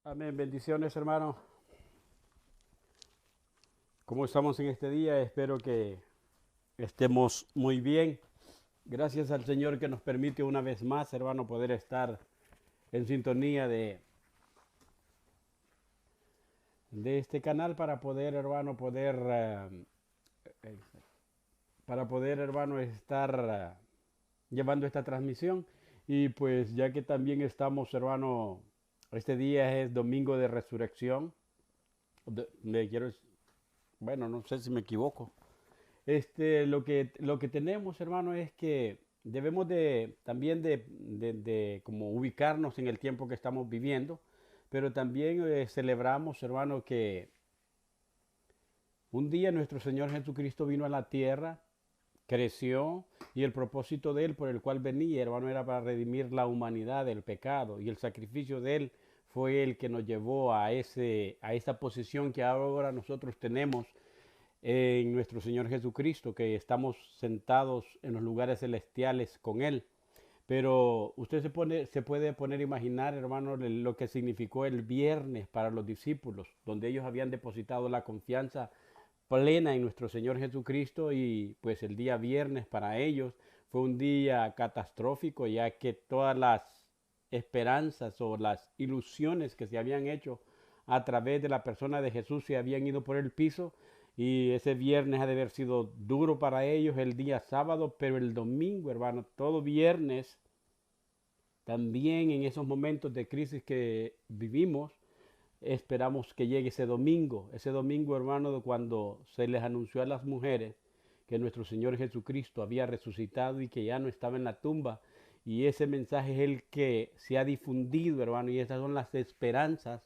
Amén. Bendiciones, hermano. ¿Cómo estamos en este día? Espero que estemos muy bien. Gracias al Señor que nos permite una vez más, hermano, poder estar en sintonía de este canal para poder, hermano, eh, estar llevando esta transmisión. Y pues ya que también estamos, hermano, este día es domingo de resurrección. Me quiero, bueno, no sé si me equivoco. Lo que tenemos, hermano, es que debemos de también de como ubicarnos en el tiempo que estamos viviendo, pero también celebramos, hermano, que un día nuestro Señor Jesucristo vino a la tierra, creció y el propósito de él por el cual venía, hermano, era para redimir la humanidad del pecado y el sacrificio de él fue el que nos llevó a esa posición que ahora nosotros tenemos en nuestro Señor Jesucristo, que estamos sentados en los lugares celestiales con Él. Pero usted se puede poner a imaginar, hermano, lo que significó el viernes para los discípulos, donde ellos habían depositado la confianza plena en nuestro Señor Jesucristo y pues el día viernes para ellos fue un día catastrófico, ya que todas las esperanzas o las ilusiones que se habían hecho a través de la persona de Jesús se habían ido por el piso y ese viernes ha de haber sido duro para ellos el día sábado, pero el domingo, hermano, todo viernes, también en esos momentos de crisis que vivimos, esperamos que llegue ese domingo, hermano, de cuando se les anunció a las mujeres que nuestro Señor Jesucristo había resucitado y que ya no estaba en la tumba. Y ese mensaje es el que se ha difundido, hermano, y esas son las esperanzas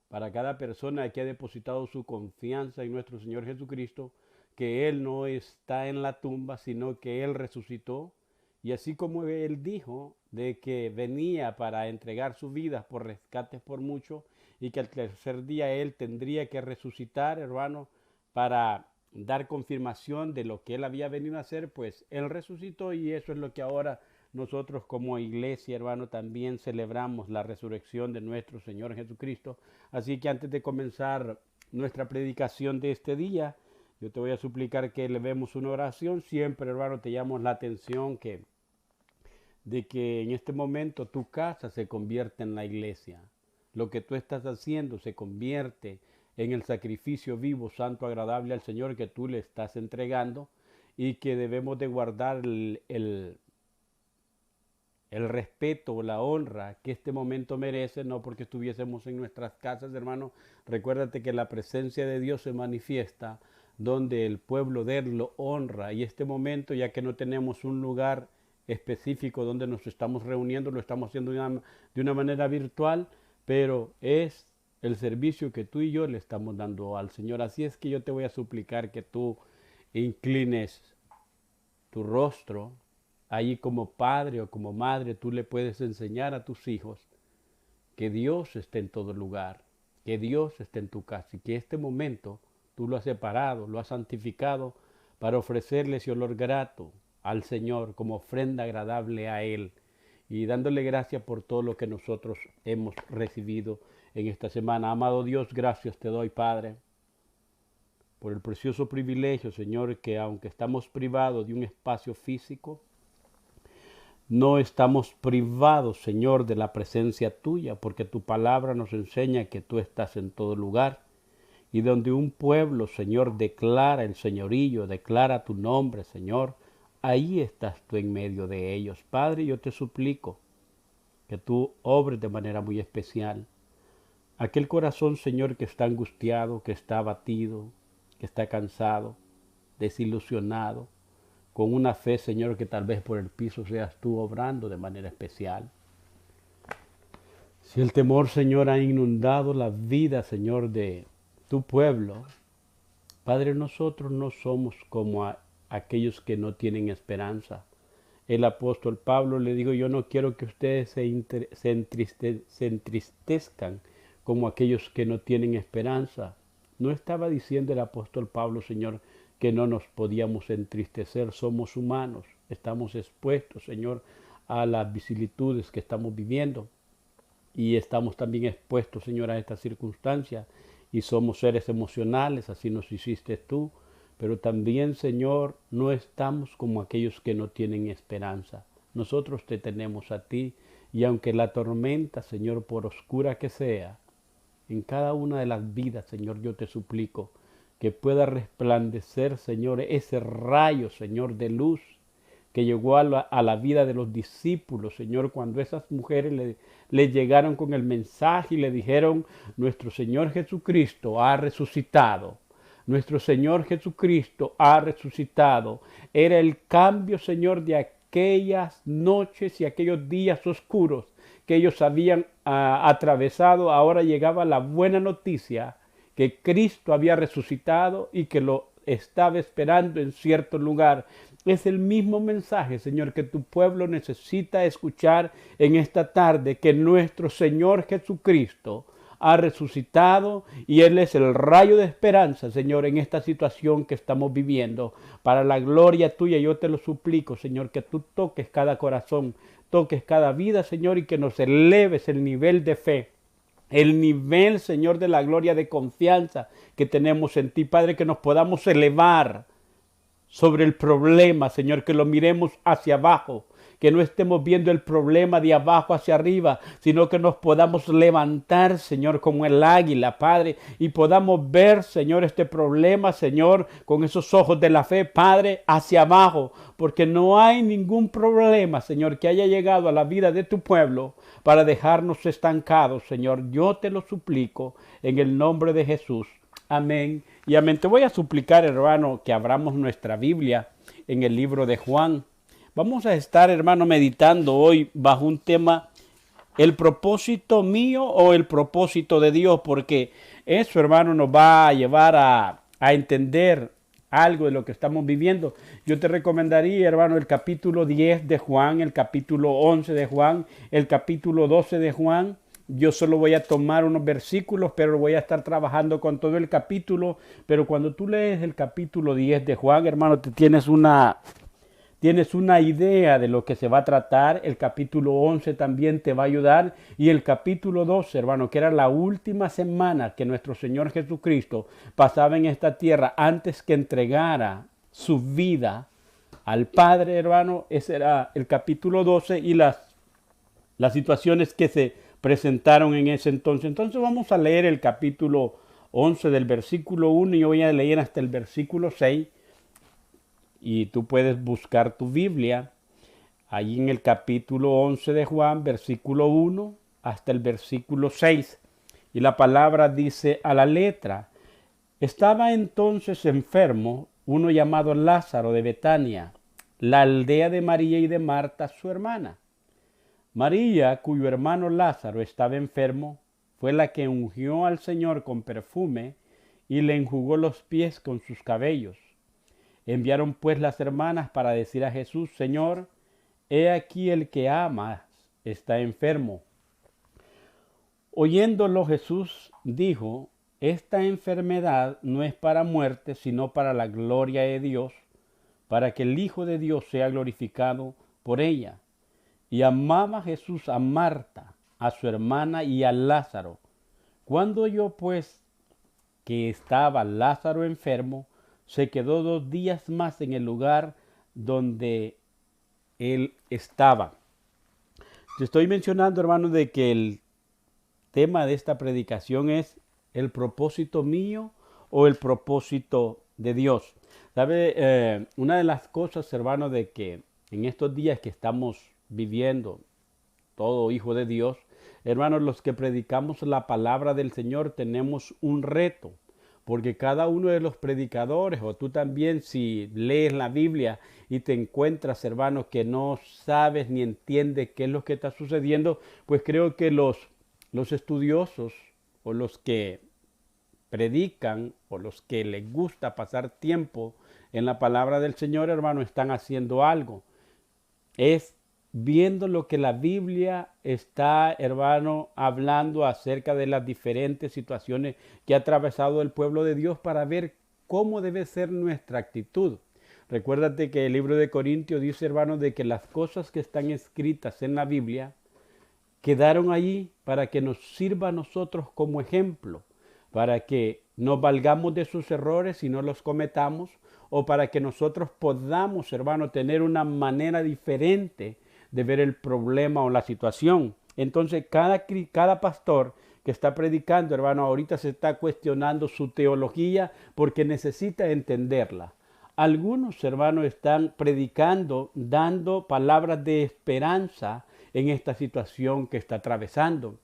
para cada persona que ha depositado su confianza en nuestro Señor Jesucristo, que Él no está en la tumba, sino que Él resucitó. Y así como Él dijo de que venía para entregar su vida por rescates por mucho y que al tercer día Él tendría que resucitar, hermano, para dar confirmación de lo que Él había venido a hacer, pues Él resucitó y eso es lo que ahora nosotros como iglesia, hermano, también celebramos la resurrección de nuestro Señor Jesucristo. Así que antes de comenzar nuestra predicación de este día, yo te voy a suplicar que elevemos una oración. Siempre, hermano, te llamo la atención de que en este momento tu casa se convierte en la iglesia. Lo que tú estás haciendo se convierte en el sacrificio vivo, santo, agradable al Señor que tú le estás entregando y que debemos de guardar el respeto, la honra que este momento merece, no porque estuviésemos en nuestras casas, hermano. Recuérdate que la presencia de Dios se manifiesta donde el pueblo de Él lo honra. Y este momento, ya que no tenemos un lugar específico donde nos estamos reuniendo, lo estamos haciendo de una manera virtual, pero es el servicio que tú y yo le estamos dando al Señor. Así es que yo te voy a suplicar que tú inclines tu rostro. Allí como padre o como madre tú le puedes enseñar a tus hijos que Dios está en todo lugar, que Dios está en tu casa y que este momento tú lo has separado, lo has santificado para ofrecerle ese olor grato al Señor como ofrenda agradable a Él y dándole gracias por todo lo que nosotros hemos recibido en esta semana. Amado Dios, gracias te doy, Padre, por el precioso privilegio, Señor, que aunque estamos privados de un espacio físico, no estamos privados, Señor, de la presencia tuya, porque tu palabra nos enseña que tú estás en todo lugar. Y donde un pueblo, Señor, declara el señorío, declara tu nombre, Señor, ahí estás tú en medio de ellos. Padre, yo te suplico que tú obres de manera muy especial. Aquel corazón, Señor, que está angustiado, que está abatido, que está cansado, desilusionado, con una fe, Señor, que tal vez por el piso seas tú obrando de manera especial. Si el temor, Señor, ha inundado la vida, Señor, de tu pueblo, Padre, nosotros no somos como aquellos que no tienen esperanza. El apóstol Pablo le dijo, yo no quiero que ustedes se entristezcan como aquellos que no tienen esperanza. No estaba diciendo el apóstol Pablo, Señor, que no nos podíamos entristecer, somos humanos, estamos expuestos, Señor, a las vicisitudes que estamos viviendo. y estamos también expuestos, Señor, a estas circunstancias y somos seres emocionales, así nos hiciste tú, pero también, Señor, no estamos como aquellos que no tienen esperanza. Nosotros te tenemos a ti y aunque la tormenta, Señor, por oscura que sea, en cada una de las vidas, Señor, yo te suplico que pueda resplandecer, Señor, ese rayo, Señor, de luz que llegó a la vida de los discípulos, Señor, cuando esas mujeres le llegaron con el mensaje y le dijeron, nuestro Señor Jesucristo ha resucitado. Nuestro Señor Jesucristo ha resucitado. Era el cambio, Señor, de aquellas noches y aquellos días oscuros que ellos habían atravesado. Ahora llegaba la buena noticia que Cristo había resucitado y que lo estaba esperando en cierto lugar. Es el mismo mensaje, Señor, que tu pueblo necesita escuchar en esta tarde, que nuestro Señor Jesucristo ha resucitado y Él es el rayo de esperanza, Señor, en esta situación que estamos viviendo. Para la gloria tuya yo te lo suplico, Señor, que tú toques cada corazón, toques cada vida, Señor, y que nos eleves el nivel de fe, el nivel, Señor, de la gloria, de confianza que tenemos en ti, Padre, que nos podamos elevar sobre el problema, Señor, que lo miremos hacia abajo, que no estemos viendo el problema de abajo hacia arriba, sino que nos podamos levantar, Señor, como el águila, Padre, y podamos ver, Señor, este problema, Señor, con esos ojos de la fe, Padre, hacia abajo, porque no hay ningún problema, Señor, que haya llegado a la vida de tu pueblo para dejarnos estancados, Señor. Yo te lo suplico en el nombre de Jesús. Amén y amén. Te voy a suplicar, hermano, que abramos nuestra Biblia en el libro de Juan. Vamos a estar, hermano, meditando hoy bajo un tema, el propósito mío o el propósito de Dios, porque eso, hermano, nos va a llevar a entender algo de lo que estamos viviendo. Yo te recomendaría, hermano, el capítulo 10 de Juan, el capítulo 11 de Juan, el capítulo 12 de Juan. Yo solo voy a tomar unos versículos, pero voy a estar trabajando con todo el capítulo. Pero cuando tú lees el capítulo 10 de Juan, hermano, tienes una idea de lo que se va a tratar. El capítulo 11 también te va a ayudar. Y el capítulo 12, hermano, que era la última semana que nuestro Señor Jesucristo pasaba en esta tierra antes que entregara su vida al Padre, hermano. Ese era el capítulo 12 y las situaciones que se presentaron en ese entonces. Entonces vamos a leer el capítulo 11 del versículo 1 y yo voy a leer hasta el versículo 6. Y tú puedes buscar tu Biblia allí en el capítulo 11 de Juan, versículo 1 hasta el versículo 6. Y la palabra dice a la letra: estaba entonces enfermo uno llamado Lázaro de Betania, la aldea de María y de Marta, su hermana. María, cuyo hermano Lázaro estaba enfermo, fue la que ungió al Señor con perfume y le enjugó los pies con sus cabellos. Enviaron pues las hermanas para decir a Jesús: Señor, he aquí el que amas está enfermo. Oyéndolo Jesús dijo: esta enfermedad no es para muerte, sino para la gloria de Dios, para que el Hijo de Dios sea glorificado por ella. Y amaba Jesús a Marta, a su hermana y a Lázaro. Cuando oyó pues que estaba Lázaro enfermo, se quedó 2 días más en el lugar donde él estaba. Te estoy mencionando, hermano, de que el tema de esta predicación es el propósito mío o el propósito de Dios. ¿Sabe? Una de las cosas, hermano, de que en estos días que estamos viviendo, todo hijo de Dios, hermanos, los que predicamos la palabra del Señor tenemos un reto, porque cada uno de los predicadores, o tú también si lees la Biblia y te encuentras, hermano, que no sabes ni entiendes qué es lo que está sucediendo, pues creo que los estudiosos o los que predican o los que les gusta pasar tiempo en la palabra del Señor, hermano, están haciendo algo. Es viendo lo que la Biblia está, hermano, hablando acerca de las diferentes situaciones que ha atravesado el pueblo de Dios para ver cómo debe ser nuestra actitud. Recuérdate que el libro de Corintios dice, hermano, de que las cosas que están escritas en la Biblia quedaron allí para que nos sirva a nosotros como ejemplo, para que nos valgamos de sus errores y no los cometamos, o para que nosotros podamos, hermano, tener una manera diferente de ver el problema o la situación. Entonces, cada pastor que está predicando, hermano, ahorita se está cuestionando su teología porque necesita entenderla. Algunos hermanos están predicando, dando palabras de esperanza en esta situación que está atravesando.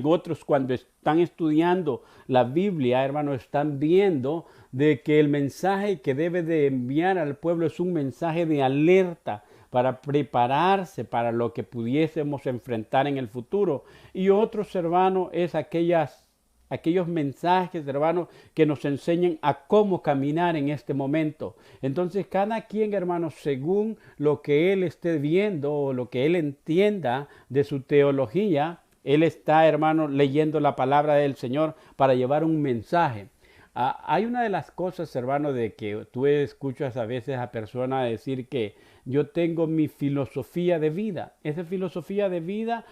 Otros cuando están estudiando la Biblia, hermanos, están viendo de que el mensaje que debe de enviar al pueblo es un mensaje de alerta para prepararse para lo que pudiésemos enfrentar en el futuro. Y otros, hermanos, es aquellos mensajes, hermanos, que nos enseñan a cómo caminar en este momento. Entonces, cada quien, hermanos, según lo que él esté viendo o lo que él entienda de su teología, él está, hermano, leyendo la palabra del Señor para llevar un mensaje. Hay una de las cosas, hermano, de que tú escuchas a veces a personas decir que yo tengo mi filosofía de vida. Esa filosofía de vida,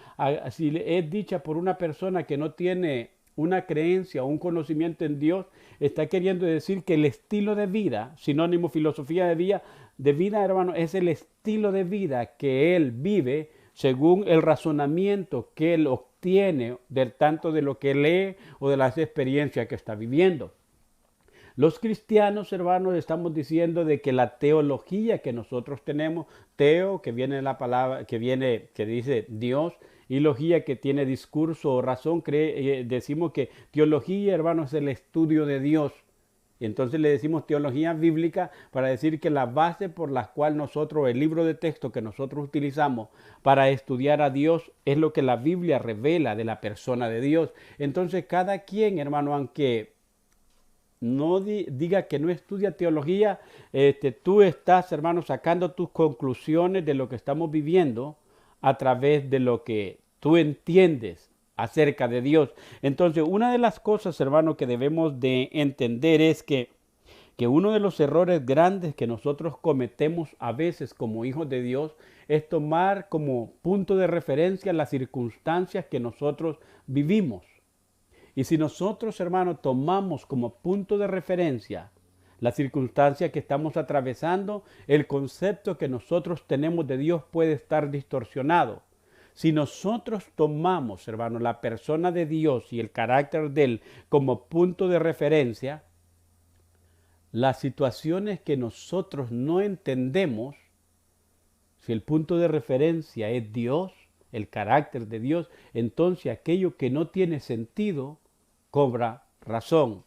si es dicha por una persona que no tiene una creencia o un conocimiento en Dios, está queriendo decir que el estilo de vida, sinónimo filosofía de vida, hermano, es el estilo de vida que él vive según el razonamiento que él obtiene tanto de lo que lee o de las experiencias que está viviendo. Los cristianos, hermanos, estamos diciendo de que la teología que nosotros tenemos, teo, que viene de la palabra, que dice Dios, y logía, que tiene discurso o razón, decimos que teología, hermanos, es el estudio de Dios. Entonces le decimos teología bíblica para decir que la base por la cual nosotros, el libro de texto que nosotros utilizamos para estudiar a Dios, es lo que la Biblia revela de la persona de Dios. Entonces cada quien, hermano, aunque no diga que no estudia teología, tú estás, hermano, sacando tus conclusiones de lo que estamos viviendo a través de lo que tú entiendes acerca de Dios. Entonces, una de las cosas, hermano, que debemos de entender es que uno de los errores grandes que nosotros cometemos a veces como hijos de Dios es tomar como punto de referencia las circunstancias que nosotros vivimos. Y si nosotros, hermanos, tomamos como punto de referencia la circunstancia que estamos atravesando, el concepto que nosotros tenemos de Dios puede estar distorsionado. Si nosotros tomamos, hermanos, la persona de Dios y el carácter de Él como punto de referencia, las situaciones que nosotros no entendemos, si el punto de referencia es Dios, el carácter de Dios, entonces aquello que no tiene sentido cobra razón.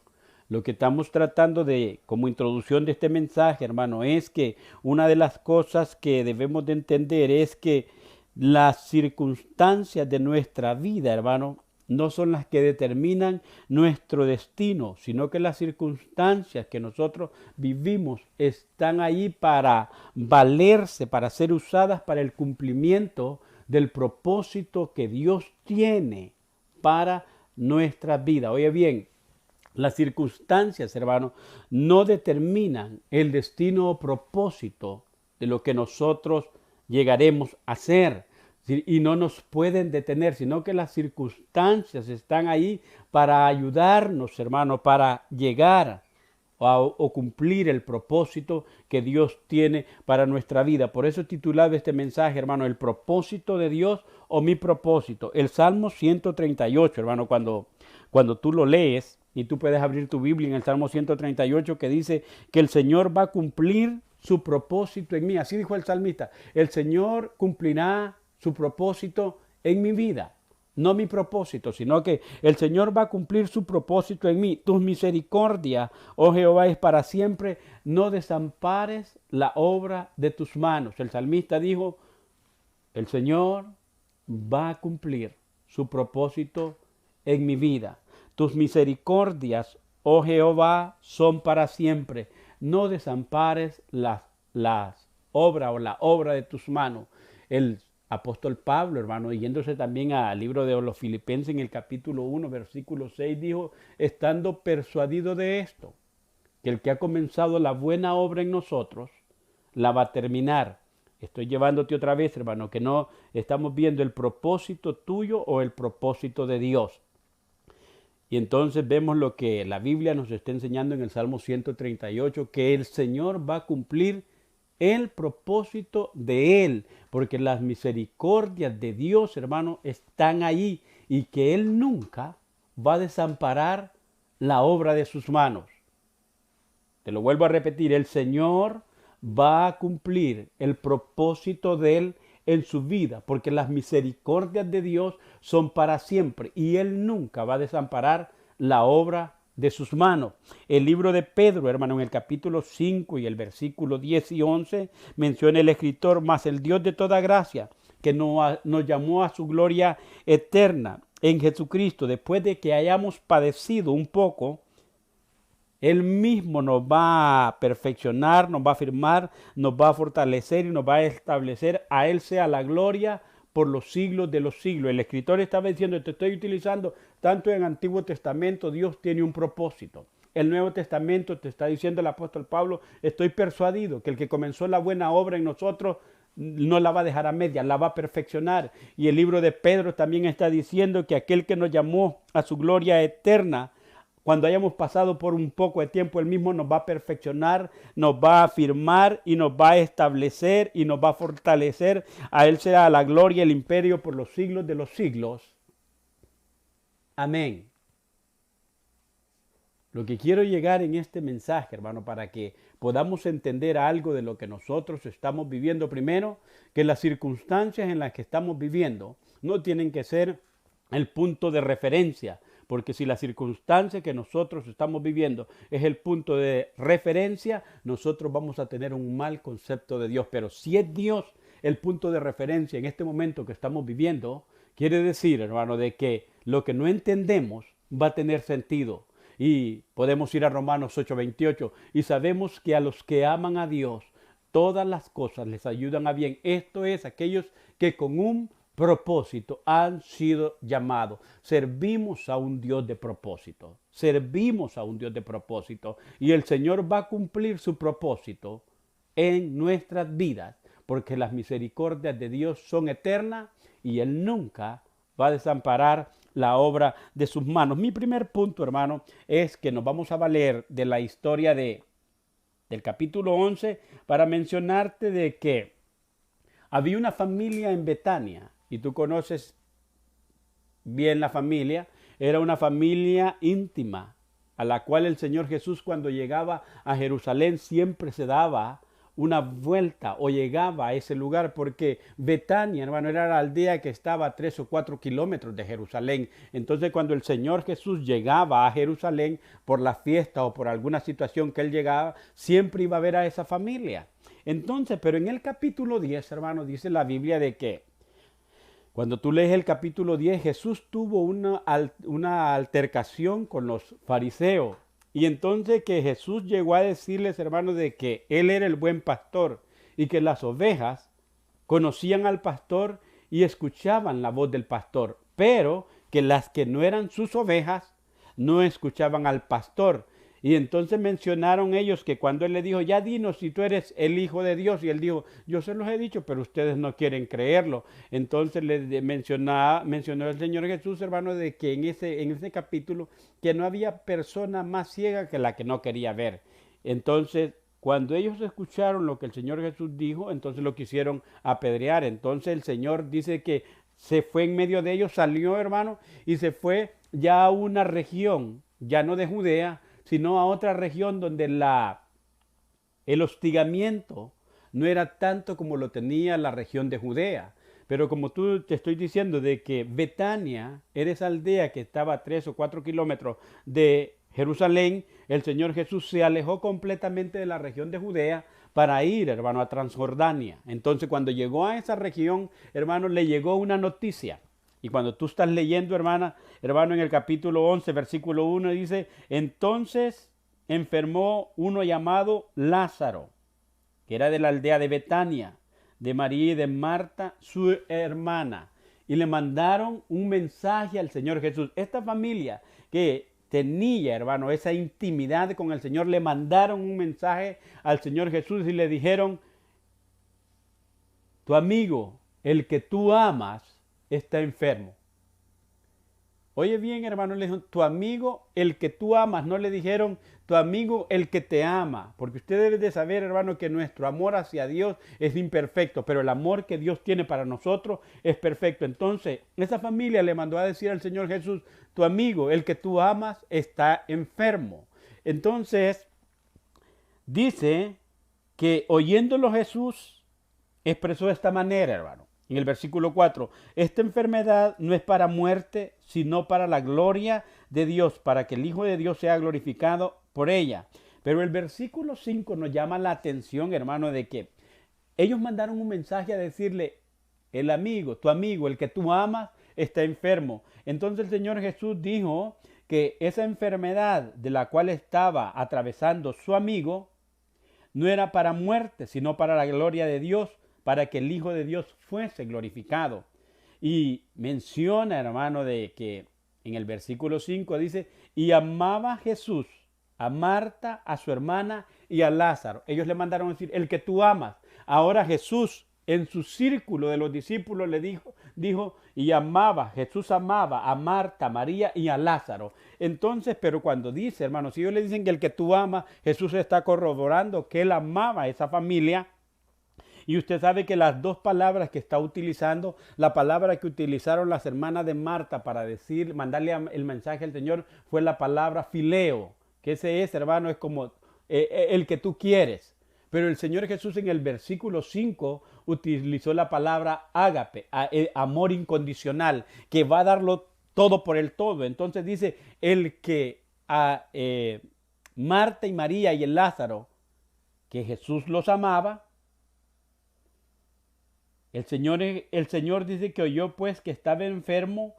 Lo que estamos tratando de, como introducción de este mensaje, hermano, es que una de las cosas que debemos de entender es que las circunstancias de nuestra vida, hermano, no son las que determinan nuestro destino, sino que las circunstancias que nosotros vivimos están ahí para valerse, para ser usadas para el cumplimiento del propósito que Dios tiene para nuestra vida. Oye bien, las circunstancias, hermano, no determinan el destino o propósito de lo que nosotros llegaremos a ser. Y no nos pueden detener, sino que las circunstancias están ahí para ayudarnos, hermano, para llegar o cumplir el propósito que Dios tiene para nuestra vida. Por eso he titulado este mensaje, hermano, el propósito de Dios o mi propósito. El Salmo 138, hermano, cuando tú lo lees, y tú puedes abrir tu Biblia en el Salmo 138, que dice que el Señor va a cumplir su propósito en mí. Así dijo el salmista, el Señor cumplirá su propósito en mi vida. No mi propósito, sino que el Señor va a cumplir su propósito en mí. Tus misericordias, oh Jehová, es para siempre. No desampares la obra de tus manos. El salmista dijo, el Señor va a cumplir su propósito en mi vida. Tus misericordias, oh Jehová, son para siempre. No desampares las obras o la obra de tus manos. El apóstol Pablo, hermano, yéndose también al libro de los Filipenses en el capítulo 1, versículo 6, dijo, estando persuadido de esto, que el que ha comenzado la buena obra en nosotros, la va a terminar Estoy llevándote otra vez, hermano, que no estamos viendo el propósito tuyo o el propósito de Dios. Y entonces vemos lo que la Biblia nos está enseñando en el Salmo 138, que el Señor va a cumplir el propósito de Él, porque las misericordias de Dios, hermano, están ahí y que Él nunca va a desamparar la obra de sus manos. Te lo vuelvo a repetir, el Señor va a cumplir el propósito de Él en su vida, porque las misericordias de Dios son para siempre y Él nunca va a desamparar la obra de sus manos. El libro de Pedro, hermano, en el capítulo 5 y el versículo 10 y 11, menciona el escritor: mas el Dios de toda gracia, que nos llamó a su gloria eterna en Jesucristo, después de que hayamos padecido un poco, Él mismo nos va a perfeccionar, nos va a afirmar, nos va a fortalecer y nos va a establecer. A Él sea la gloria por los siglos de los siglos. El escritor estaba diciendo, te estoy utilizando tanto en el Antiguo Testamento, Dios tiene un propósito. El Nuevo Testamento te está diciendo el apóstol Pablo, estoy persuadido que el que comenzó la buena obra en nosotros no la va a dejar a media, la va a perfeccionar. Y el libro de Pedro también está diciendo que aquel que nos llamó a su gloria eterna, cuando hayamos pasado por un poco de tiempo, Él mismo nos va a perfeccionar, nos va a afirmar y nos va a establecer y nos va a fortalecer. A Él sea la gloria y el imperio por los siglos de los siglos. Amén. Lo que quiero llegar en este mensaje, hermano, para que podamos entender algo de lo que nosotros estamos viviendo primero, que las circunstancias en las que estamos viviendo no tienen que ser el punto de referencia, porque si la circunstancia que nosotros estamos viviendo es el punto de referencia, nosotros vamos a tener un mal concepto de Dios. Pero si es Dios el punto de referencia en este momento que estamos viviendo, quiere decir, hermano, de que lo que no entendemos va a tener sentido. Y podemos ir a Romanos 8:28 y sabemos que a los que aman a Dios, todas las cosas les ayudan a bien. Esto es, aquellos que con un propósito han sido llamados. Servimos a un Dios de propósito. Servimos a un Dios de propósito. Y el Señor va a cumplir su propósito en nuestras vidas, porque las misericordias de Dios son eternas y Él nunca va a desamparar la obra de sus manos. Mi primer punto, hermano, es que nos vamos a valer de la historia del capítulo 11 para mencionarte de que había una familia en Betania, y tú conoces bien la familia. Era una familia íntima, a la cual el Señor Jesús, cuando llegaba a Jerusalén, siempre se daba una vuelta o llegaba a ese lugar, porque Betania, hermano, era la aldea que estaba a 3 o 4 kilómetros de Jerusalén. Entonces, cuando el Señor Jesús llegaba a Jerusalén por la fiesta o por alguna situación que Él llegaba, siempre iba a ver a esa familia. Entonces, pero en el capítulo 10, hermano, dice la Biblia de que cuando tú lees el capítulo 10, Jesús tuvo una altercación con los fariseos. Y entonces que Jesús llegó a decirles, hermanos, de que Él era el buen pastor y que las ovejas conocían al pastor y escuchaban la voz del pastor, pero que las que no eran sus ovejas no escuchaban al pastor. Y entonces mencionaron ellos que cuando Él le dijo, ya dinos si tú eres el Hijo de Dios, y Él dijo, yo se los he dicho, pero ustedes no quieren creerlo. Entonces le mencionó el Señor Jesús, hermano, de que en ese capítulo, que no había persona más ciega que la que no quería ver. Entonces, cuando ellos escucharon lo que el Señor Jesús dijo, entonces lo quisieron apedrear. Entonces el Señor dice que se fue en medio de ellos, salió, hermano, y se fue ya a una región, ya no de Judea, sino a otra región donde el hostigamiento no era tanto como lo tenía la región de Judea. Pero como tú te estoy diciendo de que Betania era esa aldea que estaba a 3 o 4 kilómetros de Jerusalén, el Señor Jesús se alejó completamente de la región de Judea para ir, hermano, a Transjordania. Entonces, cuando llegó a esa región, hermano, le llegó una noticia. Y cuando tú estás leyendo, hermano, en el capítulo 11, versículo 1, dice, entonces enfermó uno llamado Lázaro, que era de la aldea de Betania, de María y de Marta, su hermana. Y le mandaron un mensaje al Señor Jesús. Esta familia que tenía, hermano, esa intimidad con el Señor, le mandaron un mensaje al Señor Jesús y le dijeron, tu amigo, el que tú amas, está enfermo. Oye bien, hermano, le dijeron, tu amigo, el que tú amas. No le dijeron, tu amigo, el que te ama. Porque usted debe de saber, hermano, que nuestro amor hacia Dios es imperfecto, pero el amor que Dios tiene para nosotros es perfecto. Entonces, esa familia le mandó a decir al Señor Jesús, tu amigo, el que tú amas, está enfermo. Entonces, dice que oyéndolo Jesús expresó de esta manera, hermano. En el versículo 4, esta enfermedad no es para muerte, sino para la gloria de Dios, para que el Hijo de Dios sea glorificado por ella. Pero el versículo 5 nos llama la atención, hermano, de que ellos mandaron un mensaje a decirle, el amigo, tu amigo, el que tú amas, está enfermo. Entonces el Señor Jesús dijo que esa enfermedad de la cual estaba atravesando su amigo no era para muerte, sino para la gloria de Dios, para que el Hijo de Dios fuese glorificado. Y menciona, hermano, de que en el versículo 5 dice, y amaba Jesús a Marta, a su hermana y a Lázaro. Ellos le mandaron a decir, el que tú amas. Ahora Jesús en su círculo de los discípulos le dijo, y amaba, Jesús amaba a Marta, a María y a Lázaro. Entonces, pero cuando dice, hermano, si ellos le dicen que el que tú amas, Jesús está corroborando que él amaba a esa familia. Y usted sabe que las dos palabras que está utilizando, la palabra que utilizaron las hermanas de Marta para decir, mandarle el mensaje al Señor, fue la palabra fileo, que ese es, hermano, es como el que tú quieres. Pero el Señor Jesús en el versículo 5 utilizó la palabra ágape, amor incondicional, que va a darlo todo por el todo. Entonces dice, el que a Marta y María y el Lázaro, que Jesús los amaba, el Señor dice que oyó pues que estaba enfermo.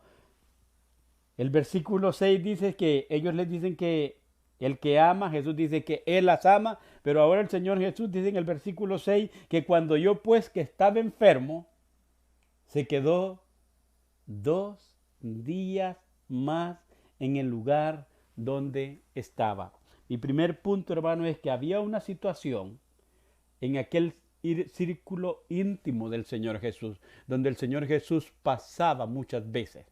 El versículo 6 dice que ellos les dicen que el que ama, Jesús dice que Él las ama, pero ahora el Señor Jesús dice en el versículo 6 que cuando oyó pues que estaba enfermo, se quedó 2 días más en el lugar donde estaba. Mi primer punto, hermano, es que había una situación en aquel círculo íntimo del Señor Jesús, donde el Señor Jesús pasaba muchas veces.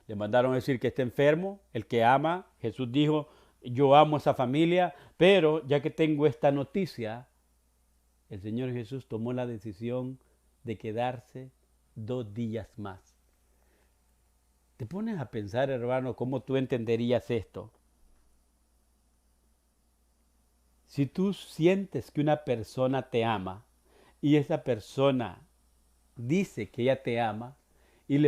Le mandaron a decir que está enfermo, el que ama. Jesús dijo, yo amo a esa familia, pero ya que tengo esta noticia, el Señor Jesús tomó la decisión de quedarse 2 días más. Te pones a pensar, hermano, cómo tú entenderías esto. Si tú sientes que una persona te ama y esa persona dice que ella te ama y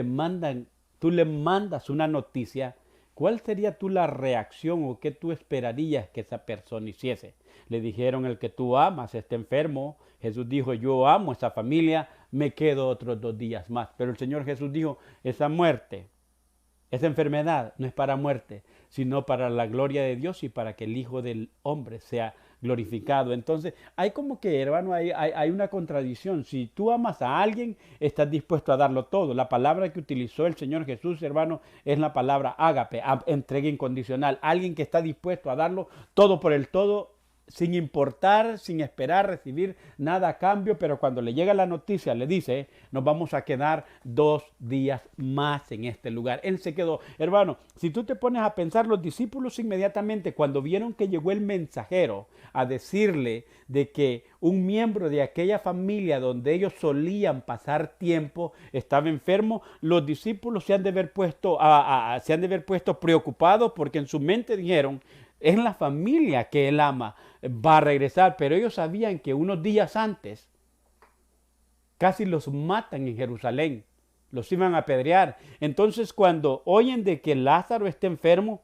tú le mandas una noticia, ¿cuál sería tú la reacción o qué tú esperarías que esa persona hiciese? Le dijeron, el que tú amas está enfermo. Jesús dijo, yo amo a esa familia, me quedo otros 2 días más. Pero el Señor Jesús dijo, esa muerte, esa enfermedad no es para muerte, sino para la gloria de Dios y para que el Hijo del Hombre sea glorificado. Entonces, hay como que, hermano, hay una contradicción. Si tú amas a alguien, estás dispuesto a darlo todo. La palabra que utilizó el Señor Jesús, hermano, es la palabra ágape, entrega incondicional. Alguien que está dispuesto a darlo todo por el todo, sin importar, sin esperar recibir nada a cambio, pero cuando le llega la noticia le dice, nos vamos a quedar 2 días más en este lugar. Él se quedó. Hermano, si tú te pones a pensar, los discípulos inmediatamente cuando vieron que llegó el mensajero a decirle de que un miembro de aquella familia donde ellos solían pasar tiempo estaba enfermo, los discípulos se han de haber puesto preocupados porque en su mente dijeron, es la familia que él ama, va a regresar, pero ellos sabían que unos días antes casi los matan en Jerusalén, los iban a apedrear. Entonces cuando oyen de que Lázaro está enfermo,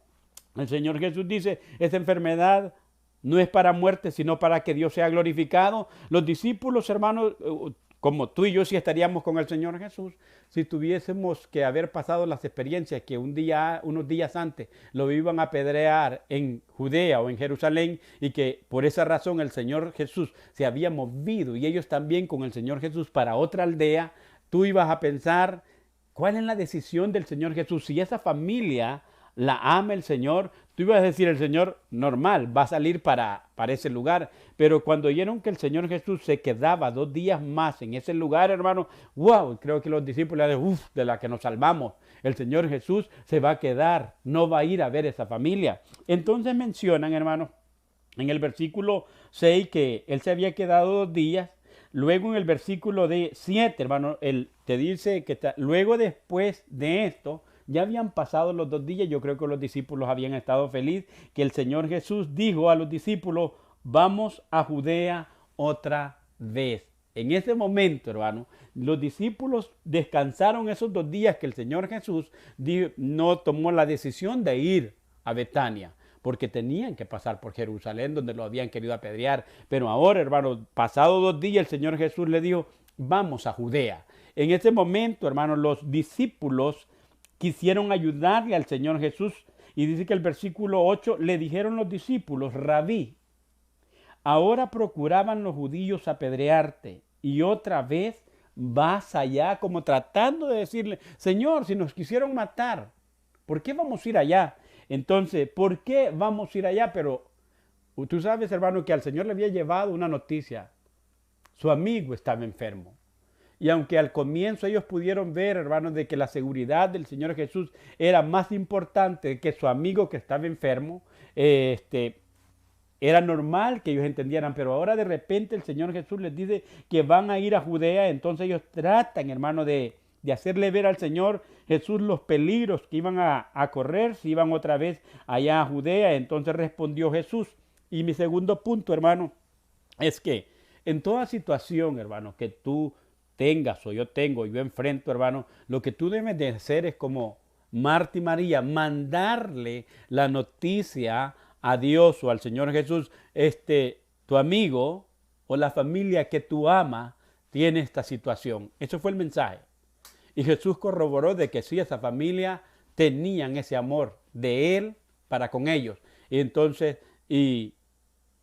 el Señor Jesús dice, esa enfermedad no es para muerte, sino para que Dios sea glorificado. Los discípulos, hermanos, como tú y yo sí estaríamos con el Señor Jesús, si tuviésemos que haber pasado las experiencias que unos días antes lo iban a apedrear en Judea o en Jerusalén y que por esa razón el Señor Jesús se había movido y ellos también con el Señor Jesús para otra aldea, tú ibas a pensar, ¿cuál es la decisión del Señor Jesús? Si esa familia la ama el Señor, tú tú ibas a decir, el Señor normal va a salir para ese lugar. Pero cuando oyeron que el Señor Jesús se quedaba 2 días más en ese lugar, hermano, wow, creo que los discípulos de la que nos salvamos. El Señor Jesús se va a quedar, no va a ir a ver esa familia. Entonces mencionan, hermano, en el versículo 6 que él se había quedado 2 días. Luego en el versículo 7, hermano, él te dice que luego después de esto, ya habían pasado los 2 días. Yo creo que los discípulos habían estado felices, que el Señor Jesús dijo a los discípulos, vamos a Judea otra vez. En ese momento, hermano, los discípulos descansaron esos 2 días que el Señor Jesús no tomó la decisión de ir a Betania, porque tenían que pasar por Jerusalén, donde lo habían querido apedrear. Pero ahora, hermano, pasado 2 días, el Señor Jesús le dijo, vamos a Judea. En ese momento, hermano, los discípulos quisieron ayudarle al Señor Jesús. Y dice que el versículo 8, le dijeron los discípulos, Rabí, ahora procuraban los judíos apedrearte y otra vez vas allá, como tratando de decirle, Señor, si nos quisieron matar, ¿por qué vamos a ir allá? Entonces, ¿por qué vamos a ir allá? Pero tú sabes, hermano, que al Señor le había llevado una noticia. Su amigo estaba enfermo. Y aunque al comienzo ellos pudieron ver, hermanos, de que la seguridad del Señor Jesús era más importante que su amigo que estaba enfermo, era normal que ellos entendieran, pero ahora de repente el Señor Jesús les dice que van a ir a Judea. Entonces ellos tratan, hermano, de hacerle ver al Señor Jesús los peligros que iban a correr si iban otra vez allá a Judea. Entonces respondió Jesús. Y mi segundo punto, hermano, es que en toda situación, hermano, que tú tengas o yo tengo, yo enfrento, hermano, lo que tú debes de hacer es como Marta y María, mandarle la noticia a Dios o al Señor Jesús, tu amigo o la familia que tú amas tiene esta situación. Eso fue el mensaje. Y Jesús corroboró de que sí, esa familia tenían ese amor de Él para con ellos. Y entonces, y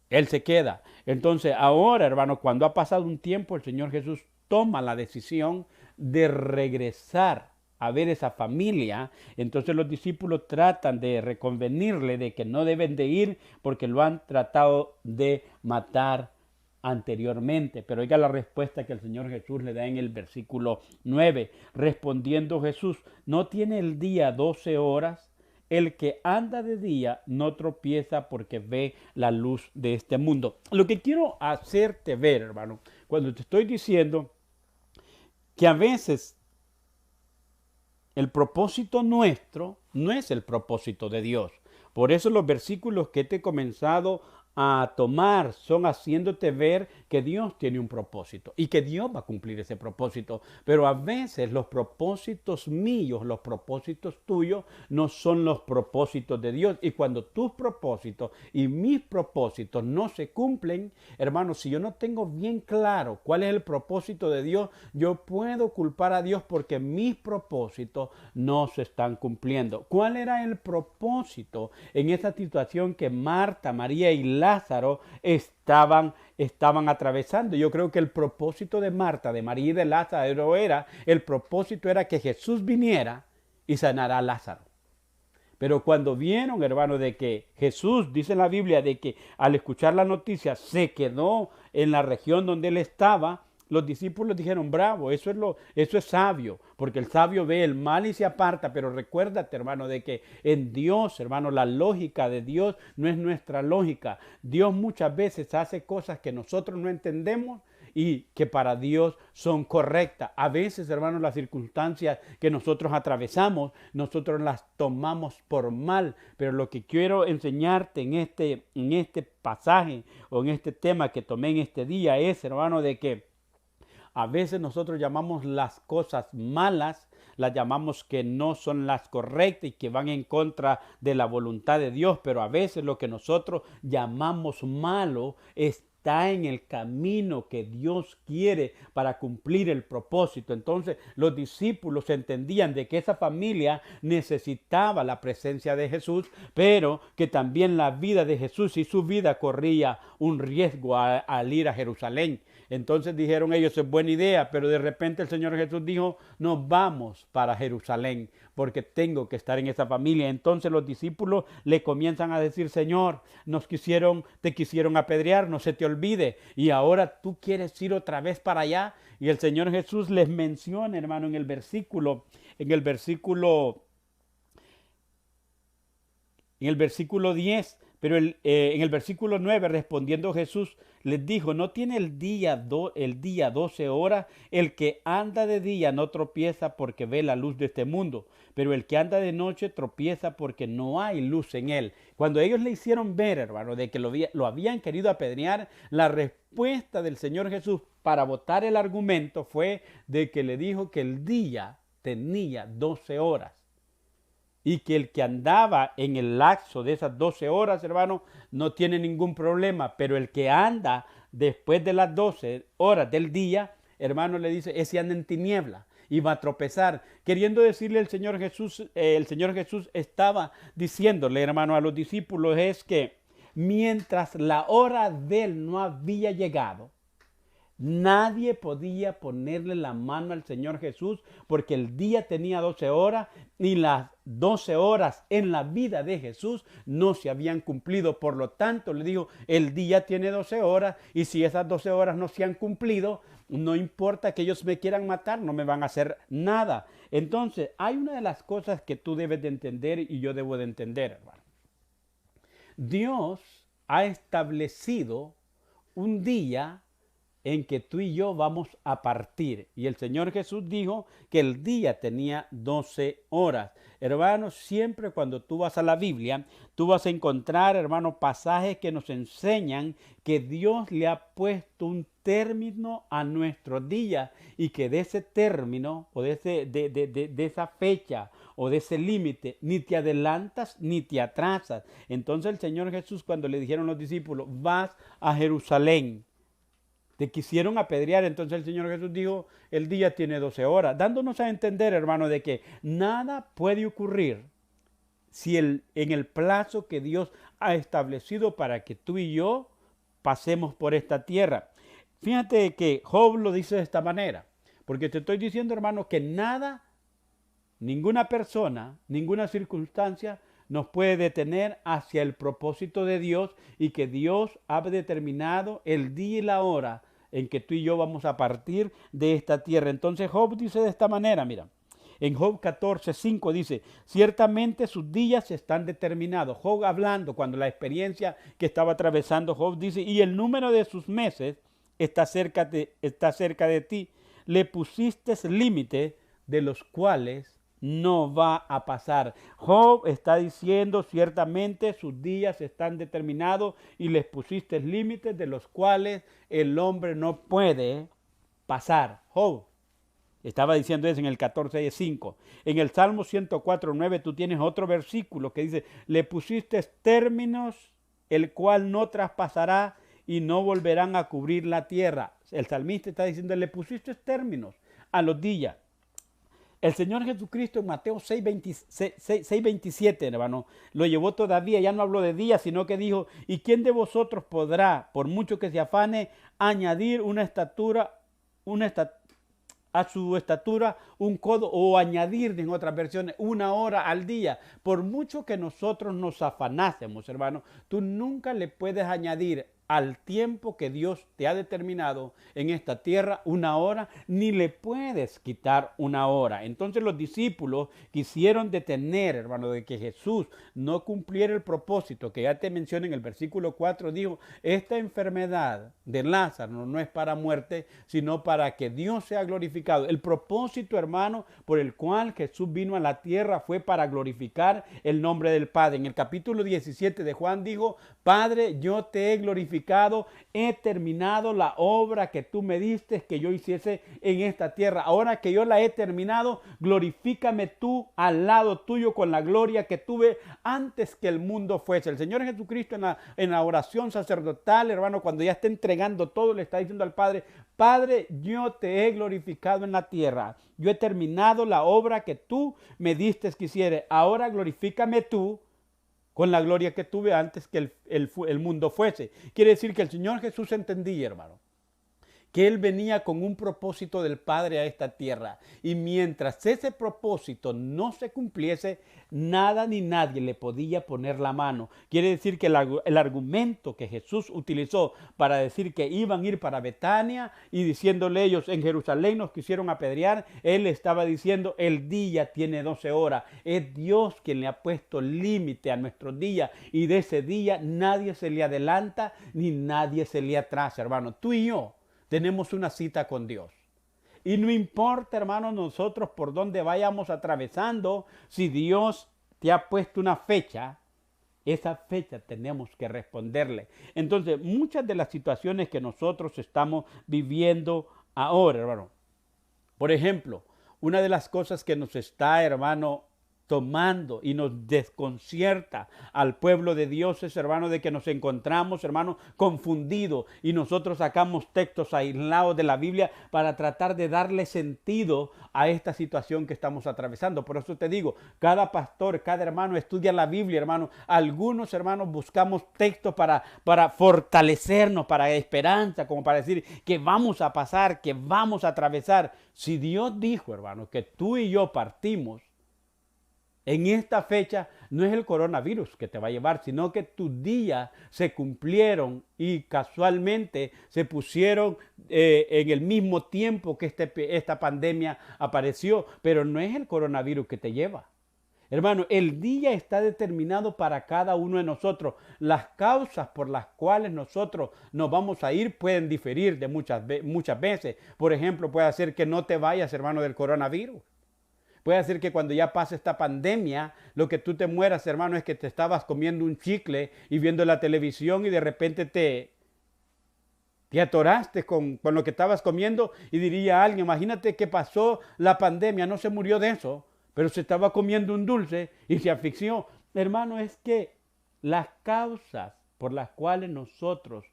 Él se queda. Entonces, ahora, hermano, cuando ha pasado un tiempo, el Señor Jesús toma la decisión de regresar a ver esa familia. Entonces los discípulos tratan de reconvenirle de que no deben de ir porque lo han tratado de matar anteriormente. Pero oiga la respuesta que el Señor Jesús le da en el versículo 9. Respondiendo Jesús, ¿no tiene el día 12 horas? El que anda de día no tropieza porque ve la luz de este mundo. Lo que quiero hacerte ver, hermano, cuando te estoy diciendo que a veces el propósito nuestro no es el propósito de Dios. Por eso los versículos que te he comenzado a tomar son haciéndote ver que Dios tiene un propósito y que Dios va a cumplir ese propósito. Pero a veces los propósitos míos, los propósitos tuyos, no son los propósitos de Dios. Y cuando tus propósitos y mis propósitos no se cumplen, hermanos, si yo no tengo bien claro cuál es el propósito de Dios, yo puedo culpar a Dios porque mis propósitos no se están cumpliendo. ¿Cuál era el propósito en esa situación que Marta, María y Lázaro estaban atravesando? Yo creo que el propósito de Marta, de María y de Lázaro el propósito era que Jesús viniera y sanara a Lázaro. Pero cuando vieron, hermano, de que Jesús, dice en la Biblia, de que al escuchar la noticia se quedó en la región donde él estaba, los discípulos dijeron, bravo, eso es sabio, porque el sabio ve el mal y se aparta. Pero recuérdate, hermano, de que en Dios, hermano, la lógica de Dios no es nuestra lógica. Dios muchas veces hace cosas que nosotros no entendemos y que para Dios son correctas. A veces, hermanos, las circunstancias que nosotros atravesamos, nosotros las tomamos por mal. Pero lo que quiero enseñarte en este pasaje o en este tema que tomé en este día es, hermano, de que a veces nosotros llamamos las cosas malas, las llamamos que no son las correctas y que van en contra de la voluntad de Dios. Pero a veces lo que nosotros llamamos malo está en el camino que Dios quiere para cumplir el propósito. Entonces los discípulos entendían de que esa familia necesitaba la presencia de Jesús, pero que también la vida de Jesús y su vida corría un riesgo al ir a Jerusalén. Entonces dijeron ellos, es buena idea, pero de repente el Señor Jesús dijo, nos vamos para Jerusalén, porque tengo que estar en esa familia. Entonces los discípulos le comienzan a decir, Señor, te quisieron apedrear, no se te olvide, y ahora tú quieres ir otra vez para allá. Y el Señor Jesús les menciona, hermano, en el versículo 10, pero en el versículo 9, respondiendo Jesús, les dijo, ¿no tiene el día 12 horas? El que anda de día no tropieza porque ve la luz de este mundo, pero el que anda de noche tropieza porque no hay luz en él. Cuando ellos le hicieron ver, hermano, de que lo habían querido apedrear, la respuesta del Señor Jesús para botar el argumento fue de que le dijo que el día tenía 12 horas. Y que el que andaba en el lapso de esas 12 horas, hermano, no tiene ningún problema. Pero el que anda después de las 12 horas del día, hermano, le dice, ese anda en tiniebla y va a tropezar. Queriendo decirle el Señor Jesús estaba diciéndole, hermano, a los discípulos, es que mientras la hora de él no había llegado, nadie podía ponerle la mano al Señor Jesús porque el día tenía 12 horas y las 12 horas en la vida de Jesús no se habían cumplido. Por lo tanto, le digo, el día tiene 12 horas y si esas 12 horas no se han cumplido, no importa que ellos me quieran matar, no me van a hacer nada. Entonces, hay una de las cosas que tú debes de entender y yo debo de entender, hermano. Dios ha establecido un día en que tú y yo vamos a partir. Y el Señor Jesús dijo que el día tenía 12 horas. Hermanos, siempre cuando tú vas a la Biblia, tú vas a encontrar, hermanos, pasajes que nos enseñan que Dios le ha puesto un término a nuestro día y que de ese término o de esa fecha o de ese límite ni te adelantas ni te atrasas. Entonces el Señor Jesús, cuando le dijeron los discípulos, vas a Jerusalén, te quisieron apedrear, entonces el Señor Jesús dijo, el día tiene 12 horas, dándonos a entender, hermano, de que nada puede ocurrir si en el plazo que Dios ha establecido para que tú y yo pasemos por esta tierra. Fíjate que Job lo dice de esta manera, porque te estoy diciendo, hermano, que nada, ninguna persona, ninguna circunstancia nos puede detener hacia el propósito de Dios y que Dios ha determinado el día y la hora en que tú y yo vamos a partir de esta tierra. Entonces Job dice de esta manera, mira, en Job 14:5 dice, ciertamente sus días están determinados. Job hablando cuando la experiencia que estaba atravesando Job dice, y el número de sus meses está cerca de ti. Le pusiste límite de los cuales no va a pasar. Job está diciendo, ciertamente sus días están determinados y les pusiste límites de los cuales el hombre no puede pasar. Job estaba diciendo eso en el 14:5. En el Salmo 104:9 tú tienes otro versículo que dice, le pusiste términos el cual no traspasará y no volverán a cubrir la tierra. El salmista está diciendo, le pusiste términos a los días. El Señor Jesucristo en Mateo 6:27, hermano, lo llevó todavía, ya no habló de días, sino que dijo, ¿y quién de vosotros podrá, por mucho que se afane, añadir a su estatura un codo, o añadir, en otras versiones, 1 hora al día? Por mucho que nosotros nos afanásemos, hermano, tú nunca le puedes añadir al tiempo que Dios te ha determinado en esta tierra 1 hora, ni le puedes quitar 1 hora. Entonces los discípulos quisieron detener, hermano, de que Jesús no cumpliera el propósito que ya te mencioné en el versículo 4, dijo, esta enfermedad de Lázaro no es para muerte, sino para que Dios sea glorificado. El propósito, hermano, por el cual Jesús vino a la tierra fue para glorificar el nombre del Padre. En el capítulo 17 de Juan dijo, Padre, yo te he glorificado, he terminado la obra que tú me diste que yo hiciese en esta tierra. Ahora que yo la he terminado, glorifícame tú al lado tuyo con la gloria que tuve antes que el mundo fuese. El Señor Jesucristo en la oración sacerdotal, hermano, cuando ya está entregando todo, le está diciendo al Padre, Padre, yo te he glorificado en la tierra. Yo he terminado la obra que tú me diste que hiciera. Ahora glorifícame tú con la gloria que tuve antes que el mundo fuese. Quiere decir que el Señor Jesús entendía, hermano, que Él venía con un propósito del Padre a esta tierra. Y mientras ese propósito no se cumpliese, nada ni nadie le podía poner la mano. Quiere decir que el argumento que Jesús utilizó para decir que iban a ir para Betania y diciéndole ellos en Jerusalén nos quisieron apedrear, Él estaba diciendo el día tiene 12 horas. Es Dios quien le ha puesto límite a nuestro día y de ese día nadie se le adelanta ni nadie se le atrasa, hermano. Tú y yo tenemos una cita con Dios. Y no importa, hermano, nosotros por dónde vayamos atravesando, si Dios te ha puesto una fecha, esa fecha tenemos que responderle. Entonces, muchas de las situaciones que nosotros estamos viviendo ahora, hermano. Por ejemplo, una de las cosas que nos está, hermano, tomando y nos desconcierta al pueblo de Dios es, hermano, de que nos encontramos, hermano, confundidos y nosotros sacamos textos aislados de la Biblia para tratar de darle sentido a esta situación que estamos atravesando. Por eso te digo, cada pastor, cada hermano estudia la Biblia, hermano. Algunos, hermanos, buscamos textos para fortalecernos, para esperanza, como para decir que vamos a pasar, que vamos a atravesar. Si Dios dijo, hermano, que tú y yo partimos en esta fecha, no es el coronavirus que te va a llevar, sino que tus días se cumplieron y casualmente se pusieron en el mismo tiempo que esta pandemia apareció, pero no es el coronavirus que te lleva. Hermano, el día está determinado para cada uno de nosotros. Las causas por las cuales nosotros nos vamos a ir pueden diferir de muchas veces. Por ejemplo, puede ser que no te vayas, hermano, del coronavirus. Puede ser que cuando ya pase esta pandemia, lo que tú te mueras, hermano, es que te estabas comiendo un chicle y viendo la televisión y de repente te atoraste con lo que estabas comiendo y diría alguien, imagínate que pasó la pandemia, no se murió de eso, pero se estaba comiendo un dulce y se asfixió. Hermano, es que las causas por las cuales nosotros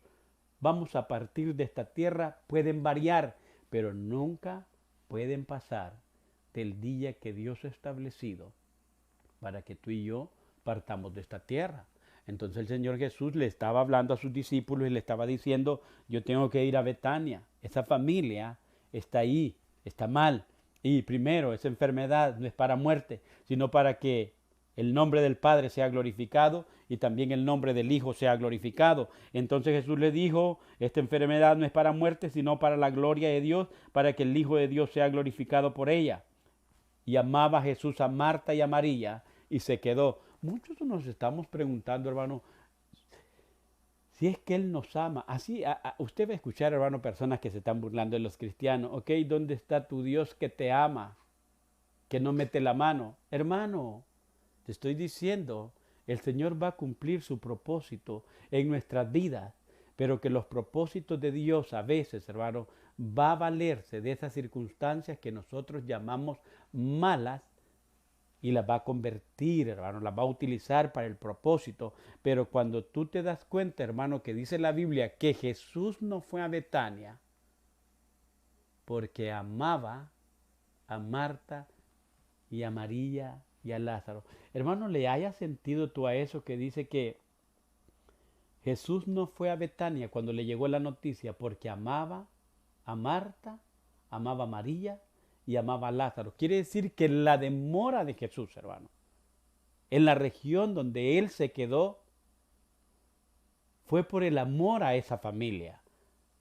vamos a partir de esta tierra pueden variar, pero nunca pueden pasar del día que Dios ha establecido para que tú y yo partamos de esta tierra. Entonces el Señor Jesús le estaba hablando a sus discípulos y le estaba diciendo, yo tengo que ir a Betania. Esa familia está ahí, está mal. Y primero, esa enfermedad no es para muerte, sino para que el nombre del Padre sea glorificado y también el nombre del Hijo sea glorificado. Entonces Jesús le dijo, esta enfermedad no es para muerte, sino para la gloria de Dios, para que el Hijo de Dios sea glorificado por ella. Y amaba a Jesús a Marta y a María y se quedó. Muchos nos estamos preguntando, hermano, si es que Él nos ama. Así, usted va a escuchar, hermano, personas que se están burlando de los cristianos. Ok, ¿dónde está tu Dios que te ama? Que no mete la mano. Hermano, te estoy diciendo, el Señor va a cumplir su propósito en nuestras vidas, pero que los propósitos de Dios a veces, hermano, va a valerse de esas circunstancias que nosotros llamamos malas y las va a convertir, hermano, las va a utilizar para el propósito. Pero cuando tú te das cuenta, hermano, que dice la Biblia que Jesús no fue a Betania porque amaba a Marta y a María y a Lázaro. Hermano, ¿le hayas sentido tú a eso que dice que Jesús no fue a Betania cuando le llegó la noticia porque amaba a Marta, amaba a María y amaba a Lázaro? Quiere decir que la demora de Jesús, hermano, en la región donde Él se quedó, fue por el amor a esa familia.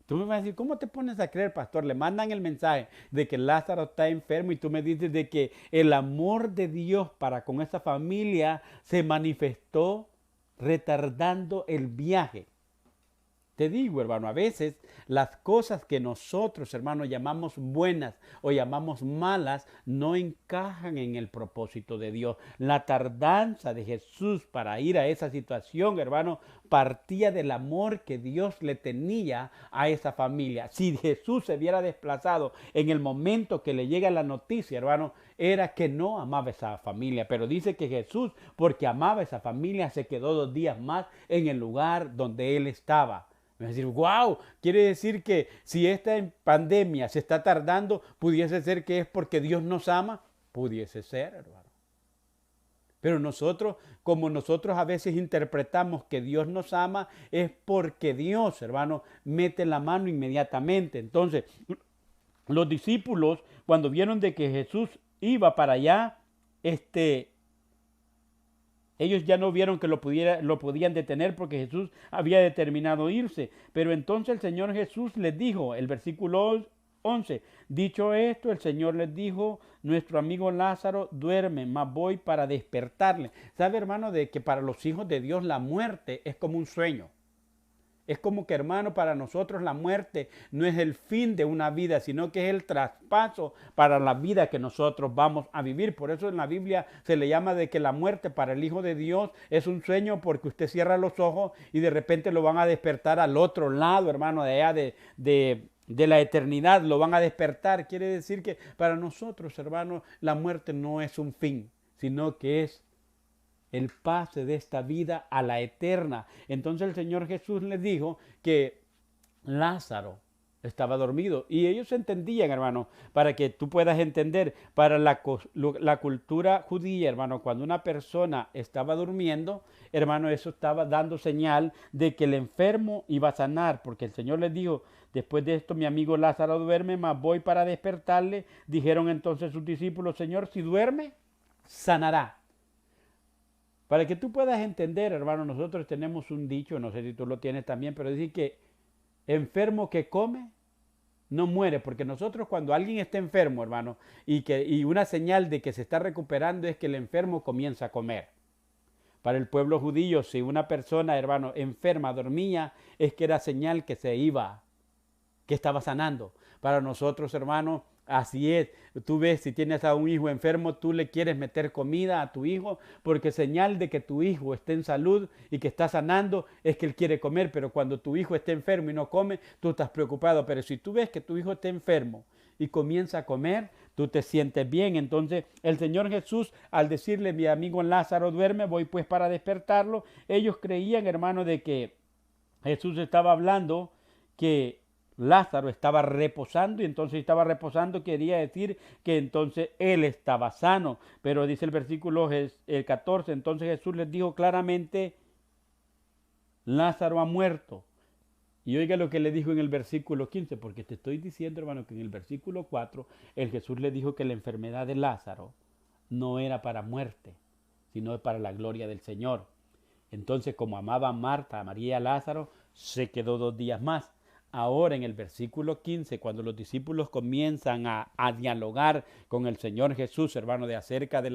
Tú me vas a decir, ¿cómo te pones a creer, pastor? Le mandan el mensaje de que Lázaro está enfermo y tú me dices de que el amor de Dios para con esa familia se manifestó retardando el viaje. Te digo, hermano, a veces las cosas que nosotros, hermano, llamamos buenas o llamamos malas no encajan en el propósito de Dios. La tardanza de Jesús para ir a esa situación, hermano, partía del amor que Dios le tenía a esa familia. Si Jesús se hubiera desplazado en el momento que le llega la noticia, hermano, era que no amaba esa familia. Pero dice que Jesús, porque amaba esa familia, se quedó 2 días más en el lugar donde Él estaba. Me va a decir, wow, quiere decir que si esta pandemia se está tardando, pudiese ser que es porque Dios nos ama. Pudiese ser, hermano. Pero nosotros, como nosotros a veces interpretamos que Dios nos ama, es porque Dios, hermano, mete la mano inmediatamente. Entonces, los discípulos, cuando vieron de que Jesús iba para allá, ellos ya no vieron que lo podían detener porque Jesús había determinado irse. Pero entonces el Señor Jesús les dijo, el versículo 11, dicho esto, el Señor les dijo, nuestro amigo Lázaro duerme, mas voy para despertarle. ¿Sabe, hermano, de que para los hijos de Dios la muerte es como un sueño? Es como que, hermano, para nosotros la muerte no es el fin de una vida, sino que es el traspaso para la vida que nosotros vamos a vivir. Por eso en la Biblia se le llama de que la muerte para el Hijo de Dios es un sueño, porque usted cierra los ojos y de repente lo van a despertar al otro lado, hermano, de allá de la eternidad, lo van a despertar. Quiere decir que para nosotros, hermano, la muerte no es un fin, sino que es el pase de esta vida a la eterna. Entonces el Señor Jesús les dijo que Lázaro estaba dormido. Y ellos entendían, hermano, para que tú puedas entender, para la cultura judía, hermano, cuando una persona estaba durmiendo, hermano, eso estaba dando señal de que el enfermo iba a sanar, porque el Señor les dijo, después de esto mi amigo Lázaro duerme, mas voy para despertarle. Dijeron entonces sus discípulos, Señor, si duerme, sanará. Para que tú puedas entender, hermano, nosotros tenemos un dicho, no sé si tú lo tienes también, pero decir que enfermo que come no muere, porque nosotros cuando alguien está enfermo, hermano, y una señal de que se está recuperando es que el enfermo comienza a comer. Para el pueblo judío, si una persona, hermano, enferma dormía, es que era señal que se iba, que estaba sanando. Para nosotros, hermano, así es. Tú ves, si tienes a un hijo enfermo, tú le quieres meter comida a tu hijo, porque señal de que tu hijo esté en salud y que está sanando es que él quiere comer. Pero cuando tu hijo esté enfermo y no come, tú estás preocupado. Pero si tú ves que tu hijo está enfermo y comienza a comer, tú te sientes bien. Entonces el Señor Jesús, al decirle, mi amigo Lázaro duerme, voy pues para despertarlo, ellos creían, hermano, de que Jesús estaba hablando que Lázaro estaba reposando, y entonces estaba reposando quería decir que entonces él estaba sano. Pero dice el versículo el 14, entonces Jesús les dijo claramente, Lázaro ha muerto. Y oiga lo que le dijo en el versículo 15, porque te estoy diciendo, hermano, que en el versículo 4 el Jesús le dijo que la enfermedad de Lázaro no era para muerte, sino para la gloria del Señor. Entonces, como amaba a Marta, a María y a Lázaro, se quedó 2 días más. Ahora en el versículo 15, cuando los discípulos comienzan a dialogar con el Señor Jesús, hermano, de acerca de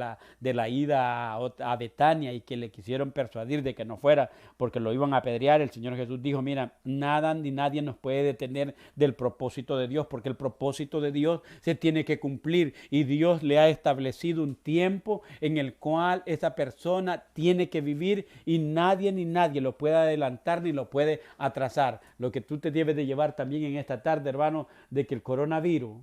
la ida a Betania, y que le quisieron persuadir de que no fuera porque lo iban a apedrear, el Señor Jesús dijo, mira, nada ni nadie nos puede detener del propósito de Dios, porque el propósito de Dios se tiene que cumplir, y Dios le ha establecido un tiempo en el cual esa persona tiene que vivir, y nadie ni nadie lo puede adelantar ni lo puede atrasar. Lo que tú te debes de llevar también en esta tarde, hermano, de que el coronavirus,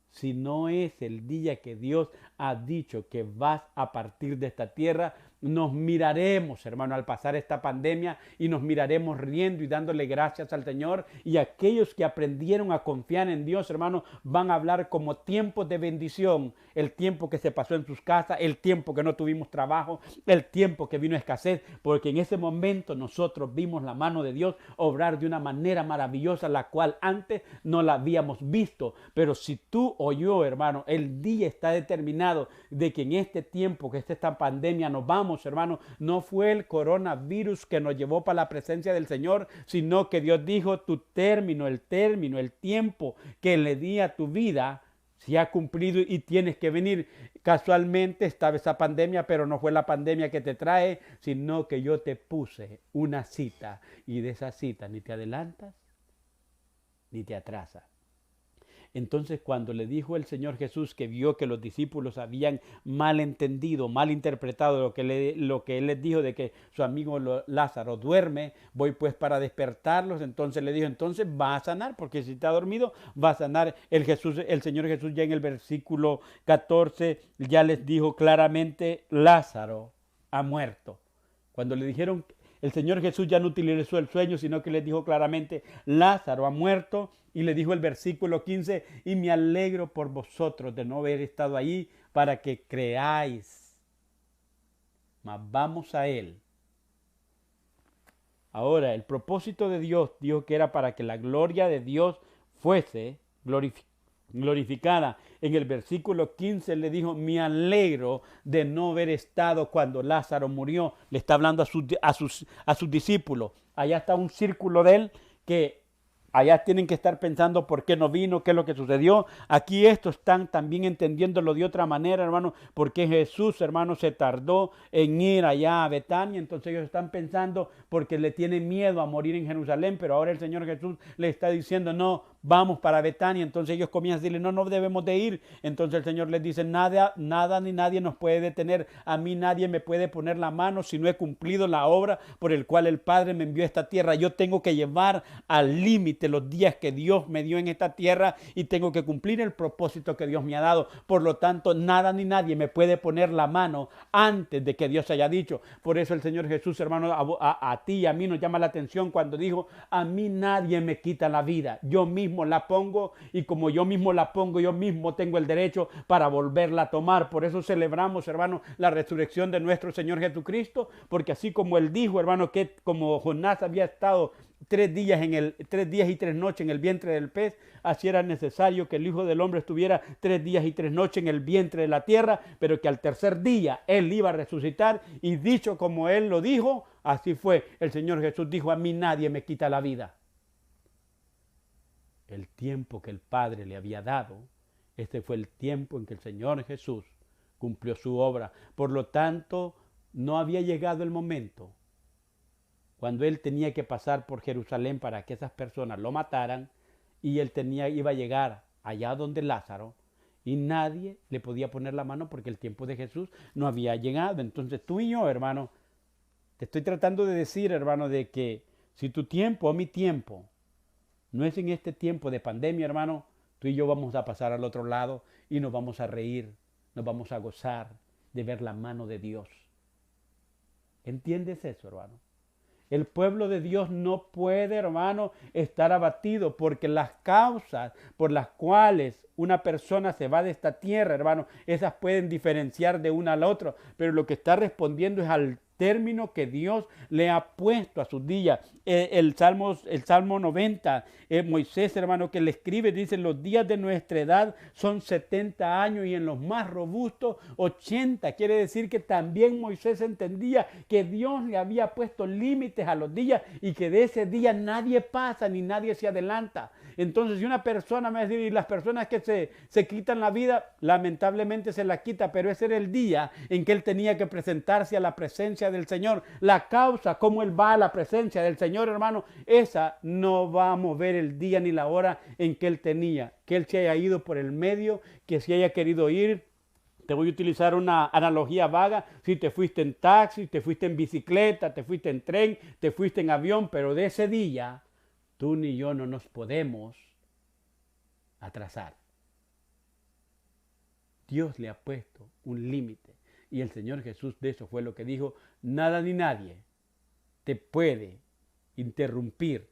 si no es el día que Dios ha dicho que vas a partir de esta tierra, nos miraremos, hermano, al pasar esta pandemia, y nos miraremos riendo y dándole gracias al Señor. Y aquellos que aprendieron a confiar en Dios, hermano, van a hablar como tiempos de bendición. El tiempo que se pasó en sus casas, el tiempo que no tuvimos trabajo, el tiempo que vino escasez, porque en ese momento nosotros vimos la mano de Dios obrar de una manera maravillosa, la cual antes no la habíamos visto. Pero si tú o yo, hermano, el día está determinado de que en este tiempo, que esta pandemia nos vamos, hermano, no fue el coronavirus que nos llevó para la presencia del Señor, sino que Dios dijo, tu término, el tiempo que le di a tu vida se ha cumplido y tienes que venir. Casualmente estaba esa pandemia, pero no fue la pandemia que te trae, sino que yo te puse una cita, y de esa cita ni te adelantas ni te atrasas. Entonces, cuando le dijo el Señor Jesús que vio que los discípulos habían mal entendido, mal interpretado lo que Él les dijo de que su amigo Lázaro duerme, voy pues para despertarlos, entonces le dijo, entonces va a sanar, porque si está dormido, va a sanar. El Señor Jesús ya en el versículo 14 ya les dijo claramente, Lázaro ha muerto. Cuando le dijeron, el Señor Jesús ya no utilizó el sueño, sino que les dijo claramente, Lázaro ha muerto. Y le dijo el versículo 15, y me alegro por vosotros de no haber estado ahí para que creáis. mas vamos a Él. Ahora, el propósito de Dios dijo que era para que la gloria de Dios fuese glorificada. En el versículo 15 le dijo, me alegro de no haber estado cuando Lázaro murió. Le está hablando a sus discípulos. Allá está un círculo de él que allá tienen que estar pensando por qué no vino, qué es lo que sucedió. Aquí estos están también entendiéndolo de otra manera, hermano, porque Jesús, hermano, se tardó en ir allá a Betania. Entonces ellos están pensando porque le tienen miedo a morir en Jerusalén, pero ahora el Señor Jesús le está diciendo, no, vamos para Betania. Entonces ellos comienzan a decirle, no, no debemos de ir. Entonces el Señor les dice, nada ni nadie nos puede detener. A mí nadie me puede poner la mano si no he cumplido la obra por el cual el Padre me envió a esta tierra. Yo tengo que llevar al límite los días que Dios me dio en esta tierra y tengo que cumplir el propósito que Dios me ha dado. Por lo tanto, nada ni nadie me puede poner la mano antes de que Dios haya dicho. Por eso el Señor Jesús, hermano, a ti y a mí nos llama la atención cuando dijo, a mí nadie me quita la vida. Yo mismo la pongo y como yo mismo la pongo, yo mismo tengo el derecho para volverla a tomar. Por eso celebramos, hermano, la resurrección de nuestro Señor Jesucristo, porque así como Él dijo, hermano, que como Jonás había estado 3 días y 3 noches en el vientre del pez, así era necesario que el Hijo del Hombre estuviera 3 días y 3 noches en el vientre de la tierra, pero que al tercer día Él iba a resucitar, y dicho como Él lo dijo, así fue. El Señor Jesús dijo, a mí nadie me quita la vida. El tiempo que el Padre le había dado, este fue el tiempo en que el Señor Jesús cumplió su obra. Por lo tanto, no había llegado el momento cuando Él tenía que pasar por Jerusalén para que esas personas lo mataran, y Él iba a llegar allá donde Lázaro, y nadie le podía poner la mano porque el tiempo de Jesús no había llegado. Entonces tú y yo, hermano, te estoy tratando de decir, hermano, de que si tu tiempo o mi tiempo no es en este tiempo de pandemia, hermano, tú y yo vamos a pasar al otro lado y nos vamos a reír, nos vamos a gozar de ver la mano de Dios. ¿Entiendes eso, hermano? El pueblo de Dios no puede, hermano, estar abatido, porque las causas por las cuales una persona se va de esta tierra, hermano, esas pueden diferenciar de una a la otra, pero lo que está respondiendo es al término que Dios le ha puesto a sus días. El Salmo 90, Moisés, hermano, que le escribe, dice, los días de nuestra edad son 70 años y en los más robustos 80. Quiere decir que también Moisés entendía que Dios le había puesto límites a los días y que de ese día nadie pasa ni nadie se adelanta. Entonces, si una persona me dice, y las personas que se quitan la vida, lamentablemente se la quita, pero ese era el día en que él tenía que presentarse a la presencia del Señor. La causa, cómo él va a la presencia del Señor, hermano, esa no va a mover el día ni la hora en que él tenía. Que él se haya ido por el medio, que se haya querido ir. Te voy a utilizar una analogía vaga. Si te fuiste en taxi, te fuiste en bicicleta, te fuiste en tren, te fuiste en avión, pero de ese día tú ni yo no nos podemos atrasar. Dios le ha puesto un límite. Y el Señor Jesús de eso fue lo que dijo, nada ni nadie te puede interrumpir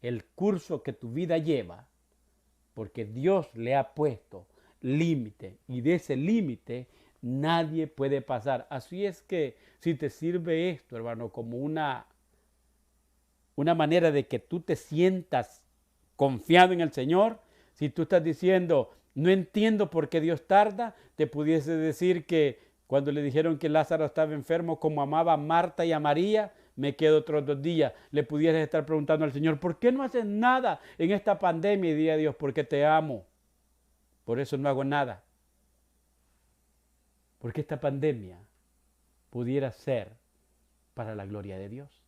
el curso que tu vida lleva, porque Dios le ha puesto límite, y de ese límite nadie puede pasar. Así es que si te sirve esto, hermano, como una manera de que tú te sientas confiado en el Señor, si tú estás diciendo, no entiendo por qué Dios tarda, te pudiese decir que cuando le dijeron que Lázaro estaba enfermo, como amaba a Marta y a María, me quedo otros 2 días. Le pudieras estar preguntando al Señor, ¿por qué no haces nada en esta pandemia? Y diría a Dios, porque te amo. Por eso no hago nada. Porque esta pandemia pudiera ser para la gloria de Dios.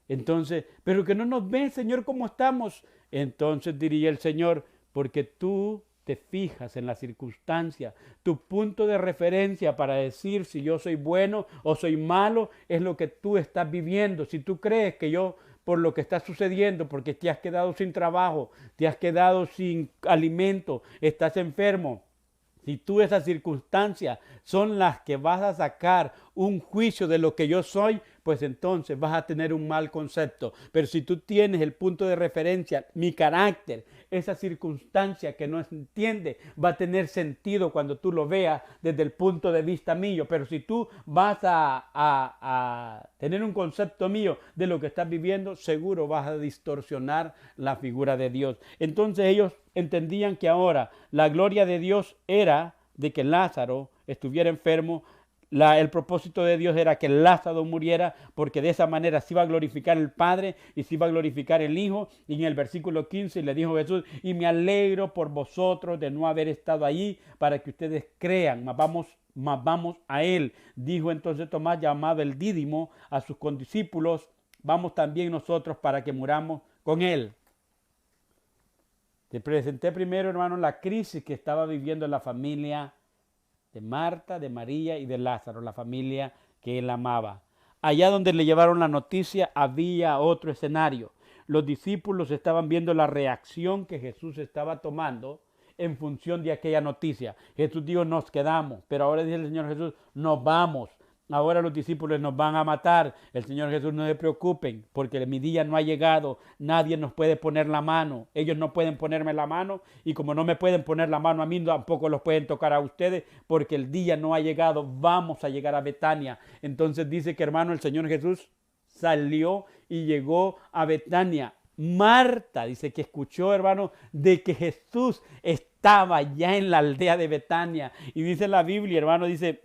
Entonces, pero que no nos ves, Señor, cómo estamos. Entonces diría el Señor, porque tú te fijas en la circunstancia. Tu punto de referencia para decir si yo soy bueno o soy malo es lo que tú estás viviendo. Si tú crees que yo, por lo que está sucediendo, porque te has quedado sin trabajo, te has quedado sin alimento, estás enfermo, si tú esas circunstancias son las que vas a sacar un juicio de lo que yo soy, pues entonces vas a tener un mal concepto. Pero si tú tienes el punto de referencia, mi carácter, esa circunstancia que no entiende, va a tener sentido cuando tú lo veas desde el punto de vista mío. Pero si tú vas a tener un concepto mío de lo que estás viviendo, seguro vas a distorsionar la figura de Dios. Entonces ellos entendían que ahora la gloria de Dios era de que Lázaro estuviera enfermo. El propósito de Dios era que Lázaro muriera, porque de esa manera se iba a glorificar el Padre y se iba a glorificar el Hijo. Y en el versículo 15 le dijo Jesús: y me alegro por vosotros de no haber estado allí, para que ustedes crean, mas vamos a él. Dijo entonces Tomás, llamado el Dídimo, a sus condiscípulos: vamos también nosotros para que muramos con él. Te presenté primero, hermano, la crisis que estaba viviendo la familia de Marta, de María y de Lázaro, la familia que él amaba. Allá donde le llevaron la noticia había otro escenario. Los discípulos estaban viendo la reacción que Jesús estaba tomando en función de aquella noticia. Jesús dijo: nos quedamos, pero ahora dice el Señor Jesús: nos vamos. Ahora los discípulos nos van a matar. El Señor Jesús: no se preocupen, porque mi día no ha llegado. Nadie nos puede poner la mano. Ellos no pueden ponerme la mano, y como no me pueden poner la mano a mí, tampoco los pueden tocar a ustedes, porque el día no ha llegado. Vamos a llegar a Betania. Entonces dice que, hermano, el Señor Jesús salió y llegó a Betania. Marta dice que escuchó, hermano, de que Jesús estaba ya en la aldea de Betania. Y dice la Biblia, hermano, dice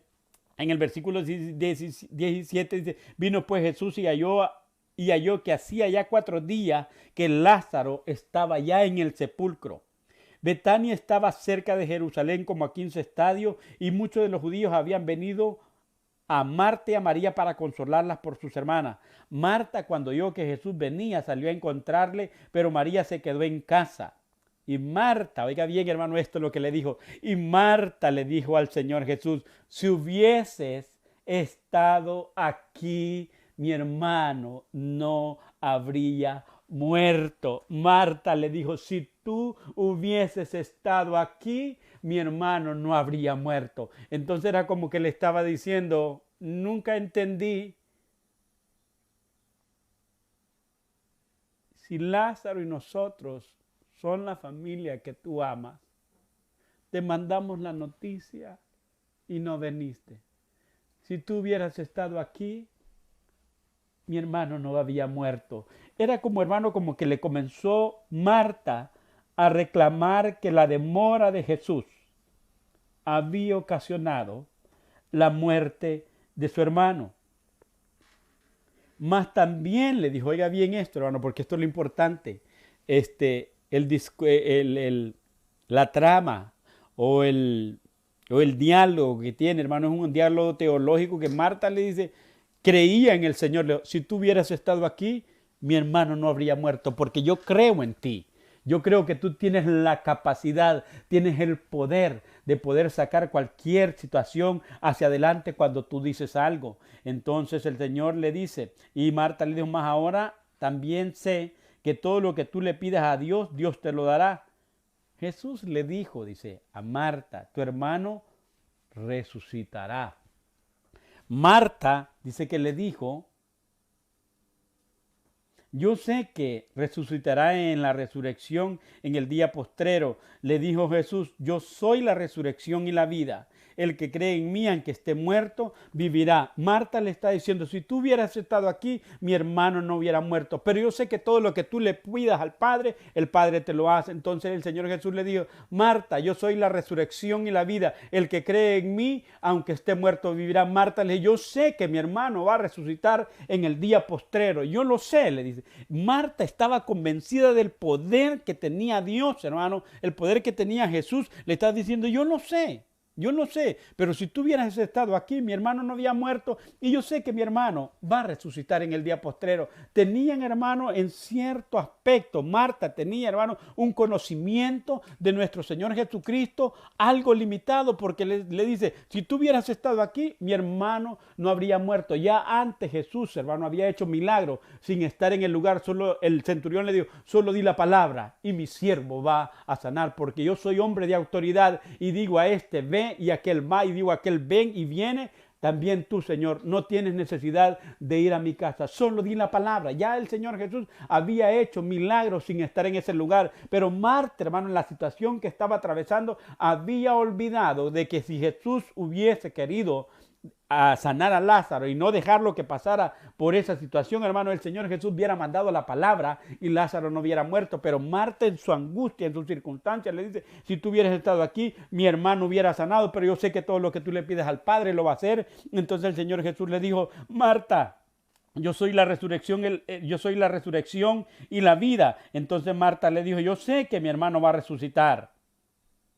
en el versículo 17, dice: vino pues Jesús y halló que hacía ya 4 días que Lázaro estaba ya en el sepulcro. Betania estaba cerca de Jerusalén, como a 15 estadios, y muchos de los judíos habían venido a Marta y a María para consolarlas por sus hermanas. Marta, cuando oyó que Jesús venía, salió a encontrarle, pero María se quedó en casa. Y Marta, oiga bien, hermano, esto es lo que le dijo. Y Marta le dijo al Señor Jesús: si hubieses estado aquí, mi hermano no habría muerto. Marta le dijo: si tú hubieses estado aquí, mi hermano no habría muerto. Entonces era como que le estaba diciendo: nunca entendí si Lázaro y nosotros son la familia que tú amas. Te mandamos la noticia y no viniste. Si tú hubieras estado aquí, mi hermano no había muerto. Era como, hermano, como que le comenzó Marta a reclamar que la demora de Jesús había ocasionado la muerte de su hermano. Mas también le dijo, oiga bien esto, hermano, porque esto es lo importante, la trama o el diálogo que tiene, hermano, es un diálogo teológico que Marta le dice: creía en el Señor. Le dijo: si tú hubieras estado aquí, mi hermano no habría muerto, porque yo creo en ti. Yo creo que tú tienes la capacidad, tienes el poder de poder sacar cualquier situación hacia adelante cuando tú dices algo. Entonces el Señor le dice, y Marta le dijo: más ahora también sé que todo lo que tú le pidas a Dios, Dios te lo dará. Jesús le dijo, dice, a Marta: tu hermano resucitará. Marta dice que le dijo: yo sé que resucitará en la resurrección en el día postrero. Le dijo Jesús: yo soy la resurrección y la vida. El que cree en mí, aunque esté muerto, vivirá. Marta le está diciendo: si tú hubieras estado aquí, mi hermano no hubiera muerto. Pero yo sé que todo lo que tú le pidas al Padre, el Padre te lo hace. Entonces el Señor Jesús le dijo: Marta, yo soy la resurrección y la vida. El que cree en mí, aunque esté muerto, vivirá. Marta le dijo: yo sé que mi hermano va a resucitar en el día postrero. Yo lo sé, le dice. Marta estaba convencida del poder que tenía Dios, hermano, el poder que tenía Jesús. Le está diciendo: yo no sé, pero si tú hubieras estado aquí, mi hermano no había muerto, y yo sé que mi hermano va a resucitar en el día postrero. Tenían, hermano, en cierto aspecto, Marta tenía, hermano, un conocimiento de nuestro Señor Jesucristo, algo limitado, porque le dice: si tú hubieras estado aquí, mi hermano no habría muerto. Ya antes Jesús, hermano, había hecho milagros sin estar en el lugar. Solo el centurión le dijo: solo di la palabra y mi siervo va a sanar, porque yo soy hombre de autoridad y digo a este: ve, y aquel va, y digo a aquel: ven, y viene. también tú, Señor, no tienes necesidad de ir a mi casa. Solo di la palabra. Ya el Señor Jesús había hecho milagros sin estar en ese lugar. Pero Marta, hermano, en la situación que estaba atravesando, había olvidado de que si Jesús hubiese querido a sanar a Lázaro y no dejarlo que pasara por esa situación, hermano, el Señor Jesús hubiera mandado la palabra y Lázaro no hubiera muerto. Pero Marta, en su angustia, en sus circunstancias, le dice: si tú hubieras estado aquí, mi hermano hubiera sanado, pero yo sé que todo lo que tú le pides al Padre lo va a hacer. Entonces el Señor Jesús le dijo: Marta, yo soy la resurrección, yo soy la resurrección y la vida. Entonces Marta le dijo: yo sé que mi hermano va a resucitar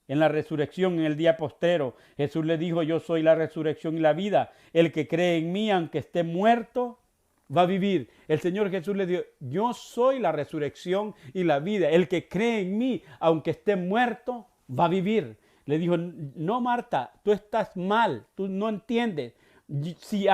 en la resurrección, en el día postrero. Jesús le dijo: yo soy la resurrección y la vida. El que cree en mí, aunque esté muerto, va a vivir. El Señor Jesús le dijo: yo soy la resurrección y la vida. El que cree en mí, aunque esté muerto, va a vivir. Le dijo: no, Marta, tú estás mal, tú no entiendes. Si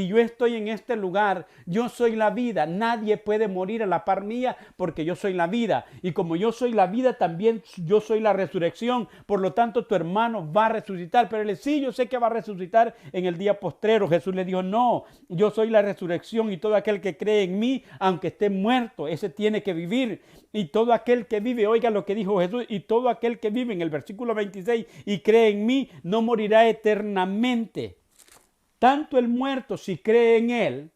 yo estoy en este lugar, yo soy la vida. Nadie puede morir a la par mía porque yo soy la vida. Y como yo soy la vida, también yo soy la resurrección. Por lo tanto, tu hermano va a resucitar. Pero él le dice: sí, yo sé que va a resucitar en el día postrero. Jesús le dijo: no, yo soy la resurrección y todo aquel que cree en mí, aunque esté muerto, ese tiene que vivir. Y todo aquel que vive, oiga lo que dijo Jesús, y todo aquel que vive en el versículo 26 y cree en mí, no morirá eternamente. Tanto el muerto, si cree en él,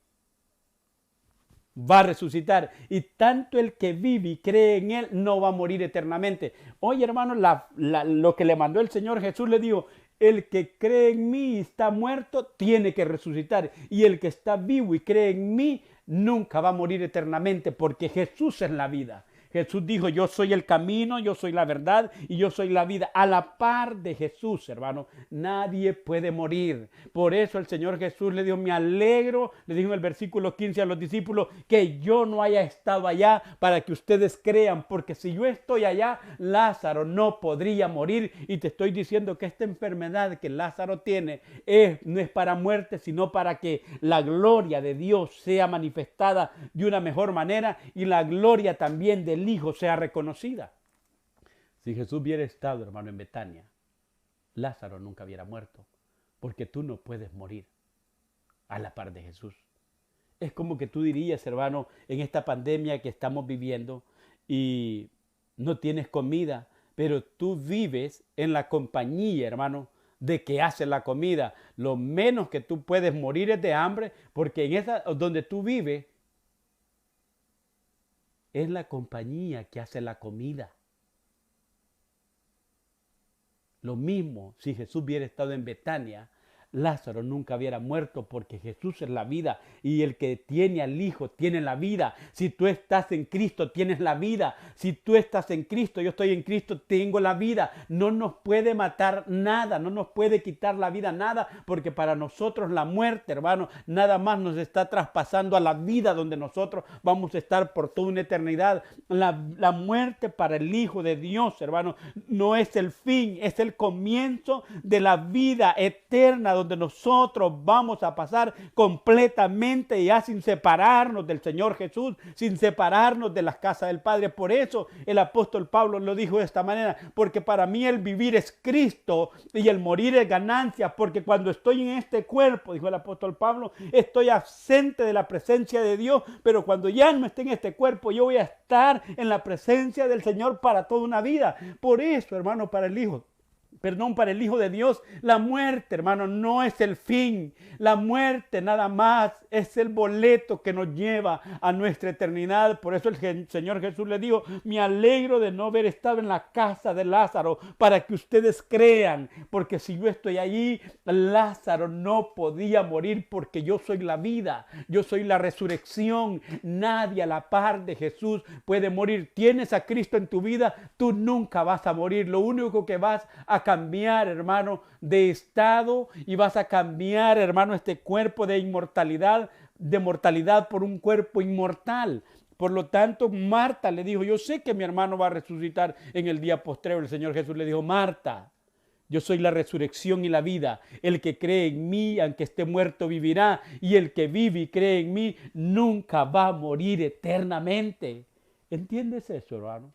va a resucitar. Y tanto el que vive y cree en él, no va a morir eternamente. Oye, hermano, lo que le mandó el Señor Jesús, le dijo: el que cree en mí y está muerto, tiene que resucitar. Y el que está vivo y cree en mí, nunca va a morir eternamente, porque Jesús es la vida. Jesús dijo: yo soy el camino, yo soy la verdad y yo soy la vida. A la par de Jesús, hermano, nadie puede morir. Por eso el Señor Jesús le dijo: me alegro, le dijo en el versículo 15 a los discípulos, que yo no haya estado allá para que ustedes crean, porque si yo estoy allá, Lázaro no podría morir. Y te estoy diciendo que esta enfermedad que Lázaro tiene no es para muerte, sino para que la gloria de Dios sea manifestada de una mejor manera y la gloria también del Hijo sea reconocida. Si Jesús hubiera estado, hermano, en Betania, Lázaro nunca hubiera muerto, porque tú no puedes morir a la par de Jesús. Es como que tú dirías, hermano, en esta pandemia que estamos viviendo y no tienes comida, pero tú vives en la compañía, hermano, de que hace la comida. Lo menos que tú puedes morir es de hambre, porque en esa donde tú vives es la compañía que hace la comida. Lo mismo si Jesús hubiera estado en Betania, Lázaro nunca hubiera muerto, porque Jesús es la vida y el que tiene al Hijo tiene la vida. Si tú estás en Cristo, tienes la vida. Si tú estás en Cristo, yo estoy en Cristo, tengo la vida. No nos puede matar nada, no nos puede quitar la vida nada, porque para nosotros la muerte, hermano, nada más nos está traspasando a la vida donde nosotros vamos a estar por toda una eternidad. La muerte para el Hijo de Dios, hermano, no es el fin, es el comienzo de la vida eterna, donde nosotros vamos a pasar completamente ya sin separarnos del Señor Jesús, sin separarnos de las casas del Padre. Por eso el apóstol Pablo lo dijo de esta manera: porque para mí el vivir es Cristo y el morir es ganancia, porque cuando estoy en este cuerpo, dijo el apóstol Pablo, estoy ausente de la presencia de Dios, pero cuando ya no esté en este cuerpo, yo voy a estar en la presencia del Señor para toda una vida. Por eso, hermano, para el Hijo de Dios, la muerte, hermano, no es el fin. La muerte nada más es el boleto que nos lleva a nuestra eternidad. Por eso el Señor Jesús le dijo: me alegro de no haber estado en la casa de Lázaro, para que ustedes crean, porque si yo estoy allí, Lázaro no podía morir, porque yo soy la vida, yo soy la resurrección. Nadie a la par de Jesús puede morir. Tienes a Cristo en tu vida, tú nunca vas a morir. Lo único que vas a cambiar, hermano, de estado, y vas a cambiar, hermano, este cuerpo de inmortalidad, de mortalidad, por un cuerpo inmortal. Por lo tanto, Marta le dijo: yo sé que mi hermano va a resucitar en el día postrero. El Señor Jesús le dijo: Marta, yo soy la resurrección y la vida. El que cree en mí, aunque esté muerto, vivirá. Y el que vive y cree en mí, nunca va a morir eternamente. ¿Entiendes eso, hermano?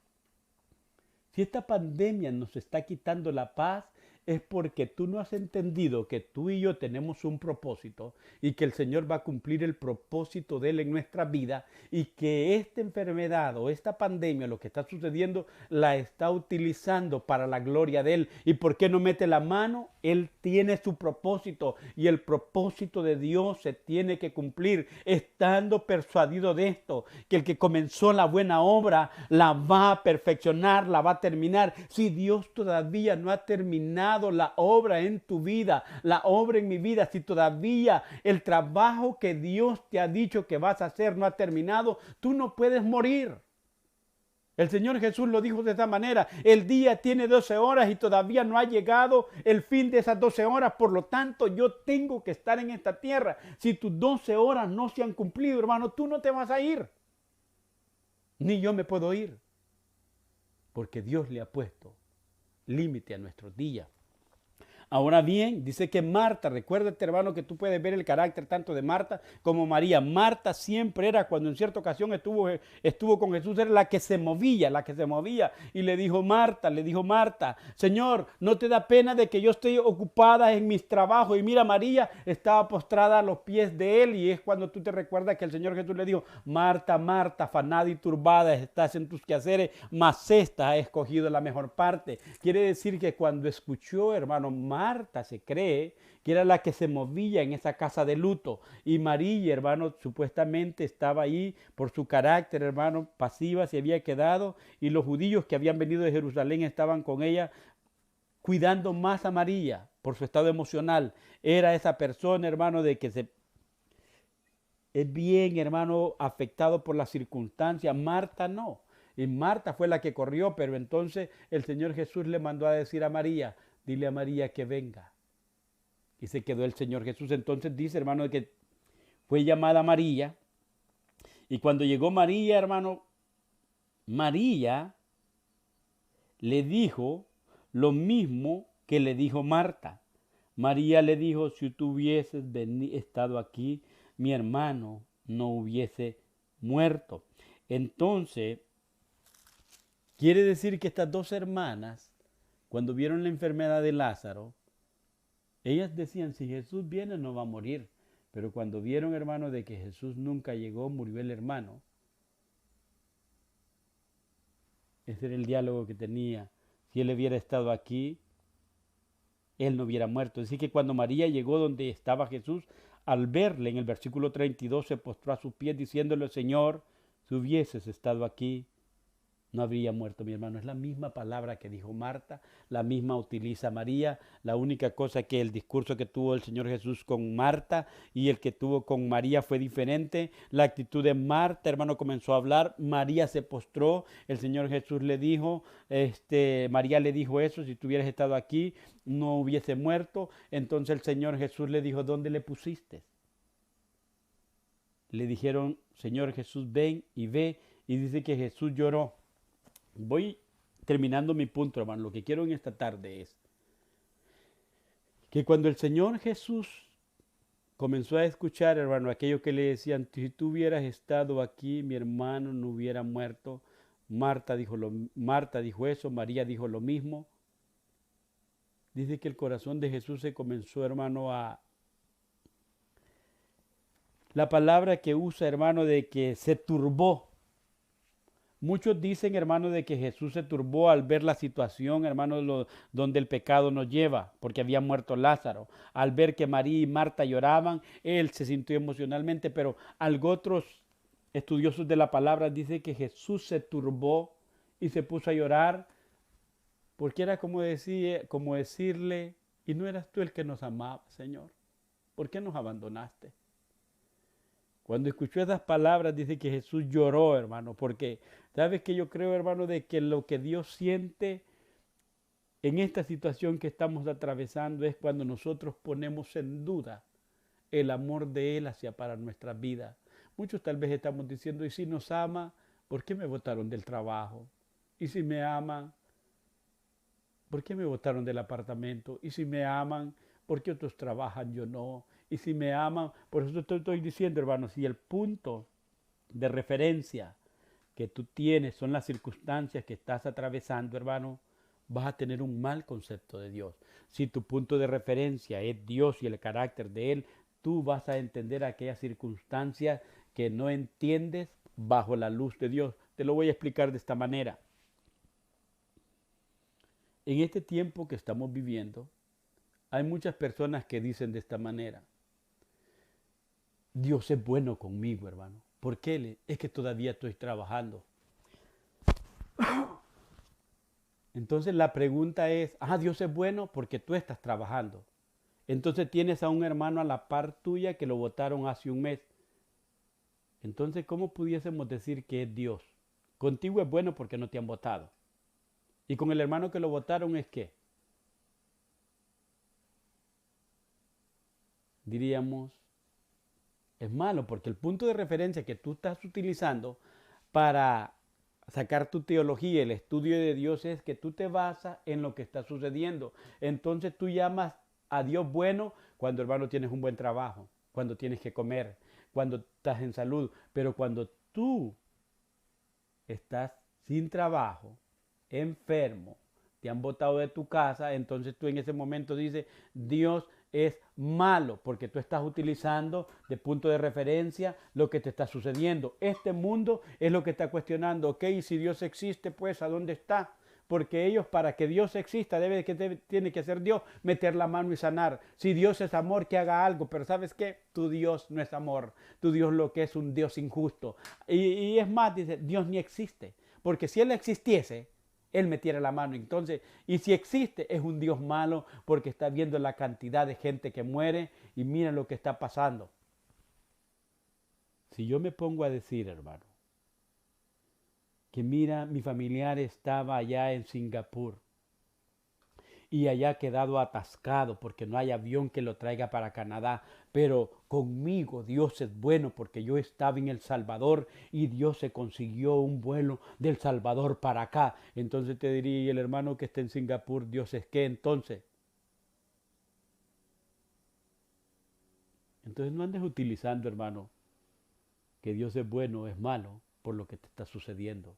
Si esta pandemia nos está quitando la paz, es porque tú no has entendido que tú y yo tenemos un propósito y que el Señor va a cumplir el propósito de Él en nuestra vida y que esta enfermedad o esta pandemia, lo que está sucediendo, la está utilizando para la gloria de Él. ¿Y por qué no mete la mano? Él tiene su propósito y el propósito de Dios se tiene que cumplir, estando persuadido de esto, que el que comenzó la buena obra la va a perfeccionar, la va a terminar. Si Dios todavía no ha terminado la obra en tu vida, la obra en mi vida, si todavía el trabajo que Dios te ha dicho que vas a hacer no ha terminado, tú no puedes morir. El Señor Jesús lo dijo de esta manera: el día tiene 12 horas y todavía no ha llegado el fin de esas 12 horas, por lo tanto yo tengo que estar en esta tierra. Si tus 12 horas no se han cumplido, hermano, tú no te vas a ir, ni yo me puedo ir, porque Dios le ha puesto límite a nuestros días. Ahora bien, dice que Marta, recuérdate, hermano, que tú puedes ver el carácter tanto de Marta como María. Marta siempre era, cuando en cierta ocasión estuvo con Jesús, era la que se movía. Y le dijo Marta, Señor, ¿no te da pena de que yo estoy ocupada en mis trabajos? Y mira, María estaba postrada a los pies de Él, y es cuando tú te recuerdas que el Señor Jesús le dijo: Marta, Marta, afanada y turbada estás en tus quehaceres, mas esta ha escogido la mejor parte. Quiere decir que cuando escuchó, hermano, Marta se cree que era la que se movía en esa casa de luto, y María, hermano, supuestamente estaba ahí por su carácter, hermano, pasiva se había quedado, y los judíos que habían venido de Jerusalén estaban con ella cuidando más a María por su estado emocional. Era esa persona, hermano, de que es bien, hermano, afectado por las circunstancias. Marta no. Y Marta fue la que corrió, pero entonces el Señor Jesús le mandó a decir a María: dile a María que venga. Y se quedó el Señor Jesús. Entonces dice, hermano, que fue llamada María. Y cuando llegó María, hermano, María le dijo lo mismo que le dijo Marta. María le dijo: si tú hubieses estado aquí, mi hermano no hubiese muerto. Entonces, quiere decir que estas dos hermanas, cuando vieron la enfermedad de Lázaro, ellas decían: si Jesús viene no va a morir. Pero cuando vieron, hermano, de que Jesús nunca llegó, murió el hermano. Ese era el diálogo que tenía. Si él hubiera estado aquí, él no hubiera muerto. Así que cuando María llegó donde estaba Jesús, al verle, en el versículo 32, se postró a sus pies diciéndole: Señor, si hubieses estado aquí, no habría muerto mi hermano. Es la misma palabra que dijo Marta, la misma utiliza María. La única cosa que el discurso que tuvo el Señor Jesús con Marta y el que tuvo con María fue diferente. La actitud de Marta, hermano, comenzó a hablar. María se postró. El Señor Jesús le dijo, María le dijo eso: si tú hubieras estado aquí, no hubiese muerto. Entonces el Señor Jesús le dijo: ¿dónde le pusiste? Le dijeron: Señor Jesús, ven y ve. Y dice que Jesús lloró. Voy terminando mi punto, hermano. Lo que quiero en esta tarde es que cuando el Señor Jesús comenzó a escuchar, hermano, aquello que le decían: si tú hubieras estado aquí, mi hermano no hubiera muerto. Marta dijo eso, María dijo lo mismo. Dice que el corazón de Jesús se comenzó, hermano, la palabra que usa, hermano, de que se turbó. Muchos dicen, hermano, de que Jesús se turbó al ver la situación, hermano, donde el pecado nos lleva, porque había muerto Lázaro. Al ver que María y Marta lloraban, él se sintió emocionalmente, pero otros estudiosos de la palabra dicen que Jesús se turbó y se puso a llorar, porque era como decirle: y no eras tú el que nos amaba, Señor, ¿por qué nos abandonaste? Cuando escuchó esas palabras, dice que Jesús lloró, hermano, porque sabes que yo creo, hermano, de que lo que Dios siente en esta situación que estamos atravesando es cuando nosotros ponemos en duda el amor de Él hacia para nuestra vida. Muchos tal vez estamos diciendo: y si nos ama, ¿por qué me botaron del trabajo? Y si me aman, ¿por qué me botaron del apartamento? Y si me aman, ¿por qué otros trabajan, yo no? Y si me aman, por eso te estoy diciendo, hermano, si el punto de referencia que tú tienes son las circunstancias que estás atravesando, hermano, vas a tener un mal concepto de Dios. Si tu punto de referencia es Dios y el carácter de Él, tú vas a entender aquellas circunstancias que no entiendes bajo la luz de Dios. Te lo voy a explicar de esta manera. En este tiempo que estamos viviendo, hay muchas personas que dicen de esta manera: Dios es bueno conmigo, hermano. ¿Por qué? Es que todavía estoy trabajando. Entonces la pregunta es, Dios es bueno porque tú estás trabajando. Entonces tienes a un hermano a la par tuya que lo votaron hace un mes. Entonces, ¿cómo pudiésemos decir que es Dios? Contigo es bueno porque no te han votado. Y con el hermano que lo votaron es ¿qué? Diríamos, es malo porque el punto de referencia que tú estás utilizando para sacar tu teología, el estudio de Dios, es que tú te basas en lo que está sucediendo. Entonces tú llamas a Dios bueno cuando, hermano, tienes un buen trabajo, cuando tienes que comer, cuando estás en salud. Pero cuando tú estás sin trabajo, enfermo, te han botado de tu casa, entonces tú en ese momento dices, Dios es malo, porque tú estás utilizando de punto de referencia lo que te está sucediendo. Este mundo es lo que está cuestionando, ok, si Dios existe, pues, ¿a dónde está? Porque ellos, para que Dios exista, tiene que hacer Dios, meter la mano y sanar. Si Dios es amor, que haga algo. Pero ¿sabes qué? Tu Dios no es amor. Tu Dios lo que es un Dios injusto. Y es más, dice, Dios ni existe. Porque si Él existiese, Él metiera la mano. Entonces, y si existe, es un Dios malo porque está viendo la cantidad de gente que muere y mira lo que está pasando. Si yo me pongo a decir, hermano, que mira, mi familiar estaba allá en Singapur y allá ha quedado atascado porque no hay avión que lo traiga para Canadá, pero conmigo Dios es bueno porque yo estaba en El Salvador y Dios se consiguió un vuelo del Salvador para acá. Entonces te diría, ¿y el hermano que está en Singapur, Dios es qué entonces? Entonces no andes utilizando, hermano, que Dios es bueno o es malo por lo que te está sucediendo.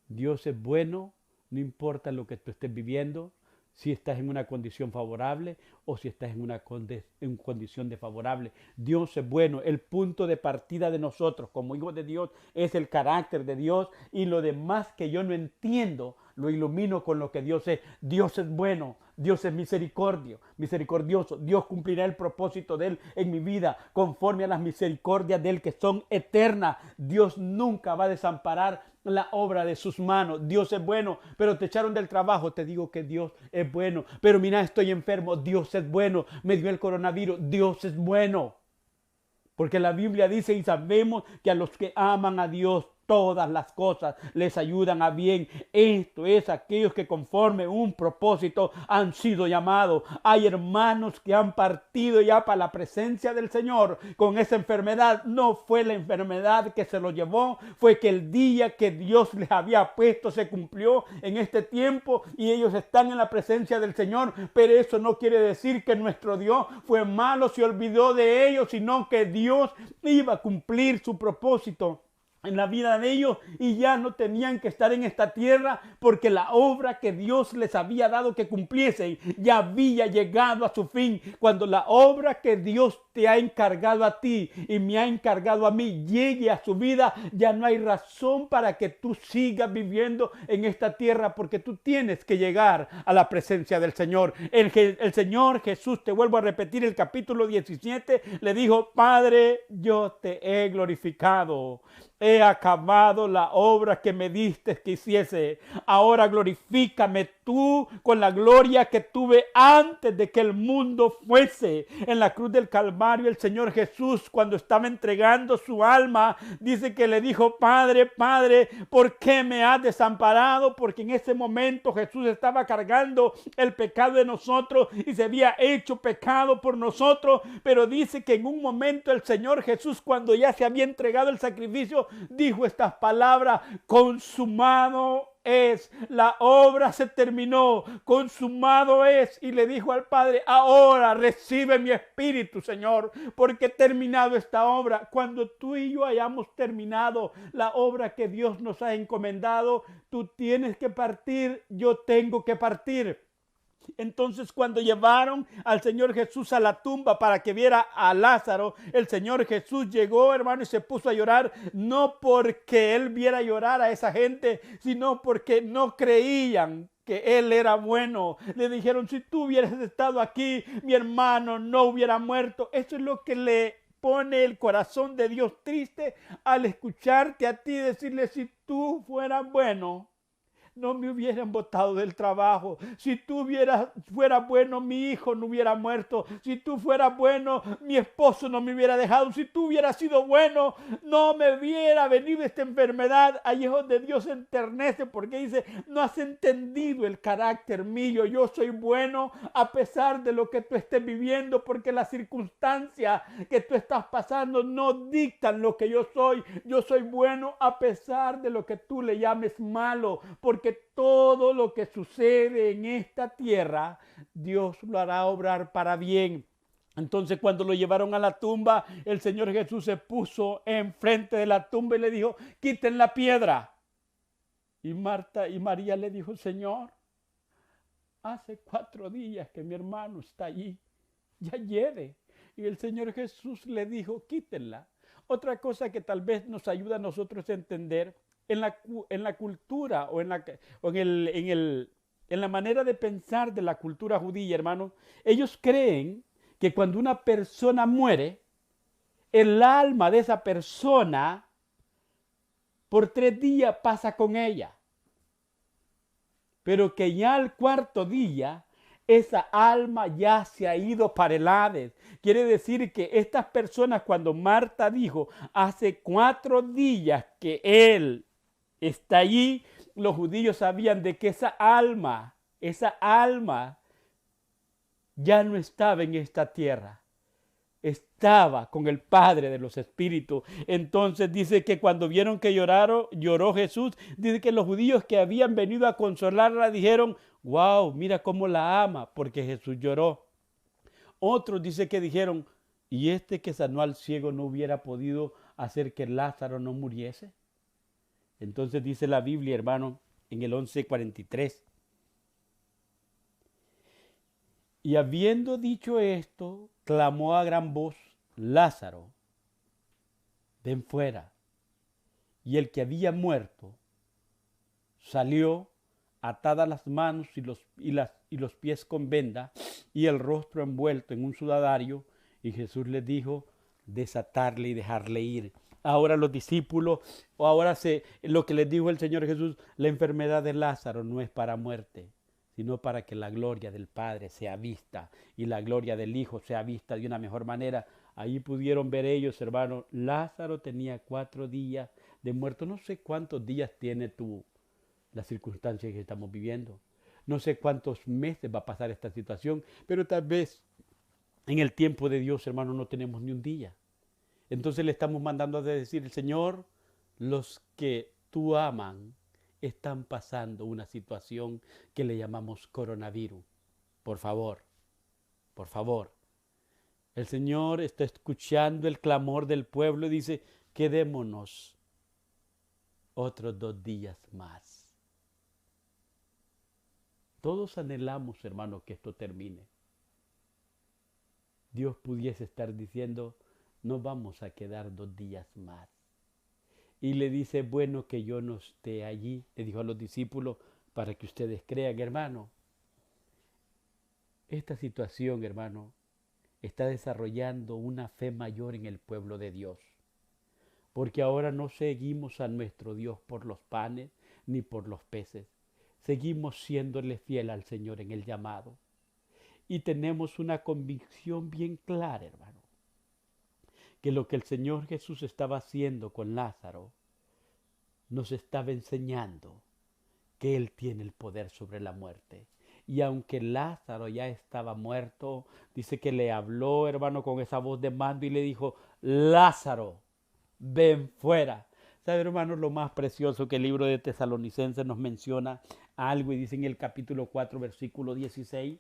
Dios es bueno, no importa lo que tú estés viviendo, si estás en una condición favorable o si estás en una condición desfavorable. Dios es bueno. El punto de partida de nosotros como hijos de Dios es el carácter de Dios, y lo demás que yo no entiendo lo ilumino con lo que Dios es. Dios es bueno. Dios es misericordioso. Dios cumplirá el propósito de Él en mi vida conforme a las misericordias de Él que son eternas. Dios nunca va a desamparar la obra de sus manos. Dios es bueno, pero te echaron del trabajo. Te digo que Dios es bueno. Pero mira, estoy enfermo. Dios es bueno. Me dio el coronavirus. Dios es bueno. Porque la Biblia dice y sabemos que a los que aman a Dios, todas las cosas les ayudan a bien. Esto es aquellos que conforme un propósito han sido llamados. Hay hermanos que han partido ya para la presencia del Señor con esa enfermedad. No fue la enfermedad que se lo llevó, fue que el día que Dios les había puesto se cumplió en este tiempo y ellos están en la presencia del Señor. Pero eso no quiere decir que nuestro Dios fue malo, se olvidó de ellos, sino que Dios iba a cumplir su propósito en la vida de ellos y ya no tenían que estar en esta tierra porque la obra que Dios les había dado que cumpliesen ya había llegado a su fin. Cuando la obra que Dios te ha encargado a ti y me ha encargado a mí llegue a su vida, ya no hay razón para que tú sigas viviendo en esta tierra, porque tú tienes que llegar a la presencia del Señor. El Señor Jesús, te vuelvo a repetir, el capítulo 17 le dijo: Padre, yo te he glorificado. He acabado la obra que me diste que hiciese. Ahora glorifícame tú con la gloria que tuve antes de que el mundo fuese. En la cruz del Calvario, el Señor Jesús, cuando estaba entregando su alma, dice que le dijo: Padre, Padre, ¿por qué me has desamparado? Porque en ese momento Jesús estaba cargando el pecado de nosotros y se había hecho pecado por nosotros. Pero dice que en un momento el Señor Jesús, cuando ya se había entregado el sacrificio, dijo estas palabras: consumado es, la obra se terminó, consumado es. Y le dijo al Padre, ahora recibe mi espíritu, Señor, porque he terminado esta obra. Cuando tú y yo hayamos terminado la obra que Dios nos ha encomendado, tú tienes que partir, yo tengo que partir. Entonces, cuando llevaron al Señor Jesús a la tumba para que viera a Lázaro, el Señor Jesús llegó, hermano, y se puso a llorar, no porque él viera llorar a esa gente, sino porque no creían que él era bueno. Le dijeron, si tú hubieras estado aquí, mi hermano no hubiera muerto. Eso es lo que le pone el corazón de Dios triste al escucharte a ti decirle, si tú fueras bueno, no me hubieran botado del trabajo. Si tú fueras bueno, mi hijo no hubiera muerto. Si tú fueras bueno, mi esposo no me hubiera dejado. Si tú hubieras sido bueno, no me hubiera venido esta enfermedad. Ahí es donde Dios se enternece, porque dice, no has entendido el carácter mío. Yo soy bueno a pesar de lo que tú estés viviendo, porque las circunstancias que tú estás pasando no dictan lo que yo soy. Yo soy bueno a pesar de lo que tú le llames malo, porque todo lo que sucede en esta tierra, Dios lo hará obrar para bien. Entonces, cuando lo llevaron a la tumba, el Señor Jesús se puso enfrente de la tumba y le dijo, quiten la piedra. Y Marta y María le dijo, Señor, hace 4 días que mi hermano está allí, ya lleve. Y el Señor Jesús le dijo, quítenla. Otra cosa que tal vez nos ayuda a nosotros a entender, en la cultura o en la manera de pensar de la cultura judía, hermano, ellos creen que cuando una persona muere, el alma de esa persona por 3 días pasa con ella, pero que ya al 4.º día esa alma ya se ha ido para el Hades. Quiere decir que estas personas, cuando Marta dijo, hace 4 días que él está allí, los judíos sabían de que esa alma ya no estaba en esta tierra. Estaba con el Padre de los Espíritus. Entonces dice que cuando vieron que lloró Jesús, dice que los judíos que habían venido a consolarla dijeron, wow, mira cómo la ama, porque Jesús lloró. Otros dice que dijeron, ¿y este que sanó al ciego no hubiera podido hacer que Lázaro no muriese? Entonces dice la Biblia, hermano, en el 11:43. Y habiendo dicho esto, clamó a gran voz, Lázaro, ven fuera. Y el que había muerto salió, atadas las manos y los pies con venda, y el rostro envuelto en un sudario. Y Jesús les dijo, desatarle y dejarle ir. Ahora los discípulos, lo que les dijo el Señor Jesús, la enfermedad de Lázaro no es para muerte, sino para que la gloria del Padre sea vista y la gloria del Hijo sea vista de una mejor manera. Ahí pudieron ver ellos, hermanos, Lázaro tenía 4 días de muerto. No sé cuántos días tiene las circunstancias que estamos viviendo. No sé cuántos meses va a pasar esta situación, pero tal vez en el tiempo de Dios, hermano, no tenemos ni un día. Entonces le estamos mandando a decir, Señor, los que tú aman están pasando una situación que le llamamos coronavirus. Por favor, por favor. El Señor está escuchando el clamor del pueblo y dice, quedémonos otros 2 días más. Todos anhelamos, hermano, que esto termine. Dios pudiese estar diciendo, no vamos a quedar 2 días más. Y le dice, bueno que yo no esté allí, le dijo a los discípulos, para que ustedes crean, hermano. Esta situación, hermano, está desarrollando una fe mayor en el pueblo de Dios. Porque ahora no seguimos a nuestro Dios por los panes ni por los peces. Seguimos siéndole fiel al Señor en el llamado. Y tenemos una convicción bien clara, hermano, que lo que el Señor Jesús estaba haciendo con Lázaro nos estaba enseñando que Él tiene el poder sobre la muerte. Y aunque Lázaro ya estaba muerto, dice que le habló, hermano, con esa voz de mando y le dijo, Lázaro, ven fuera. ¿Sabe, hermanos, lo más precioso que el libro de Tesalonicenses nos menciona algo y dice en el capítulo 4, versículo 16?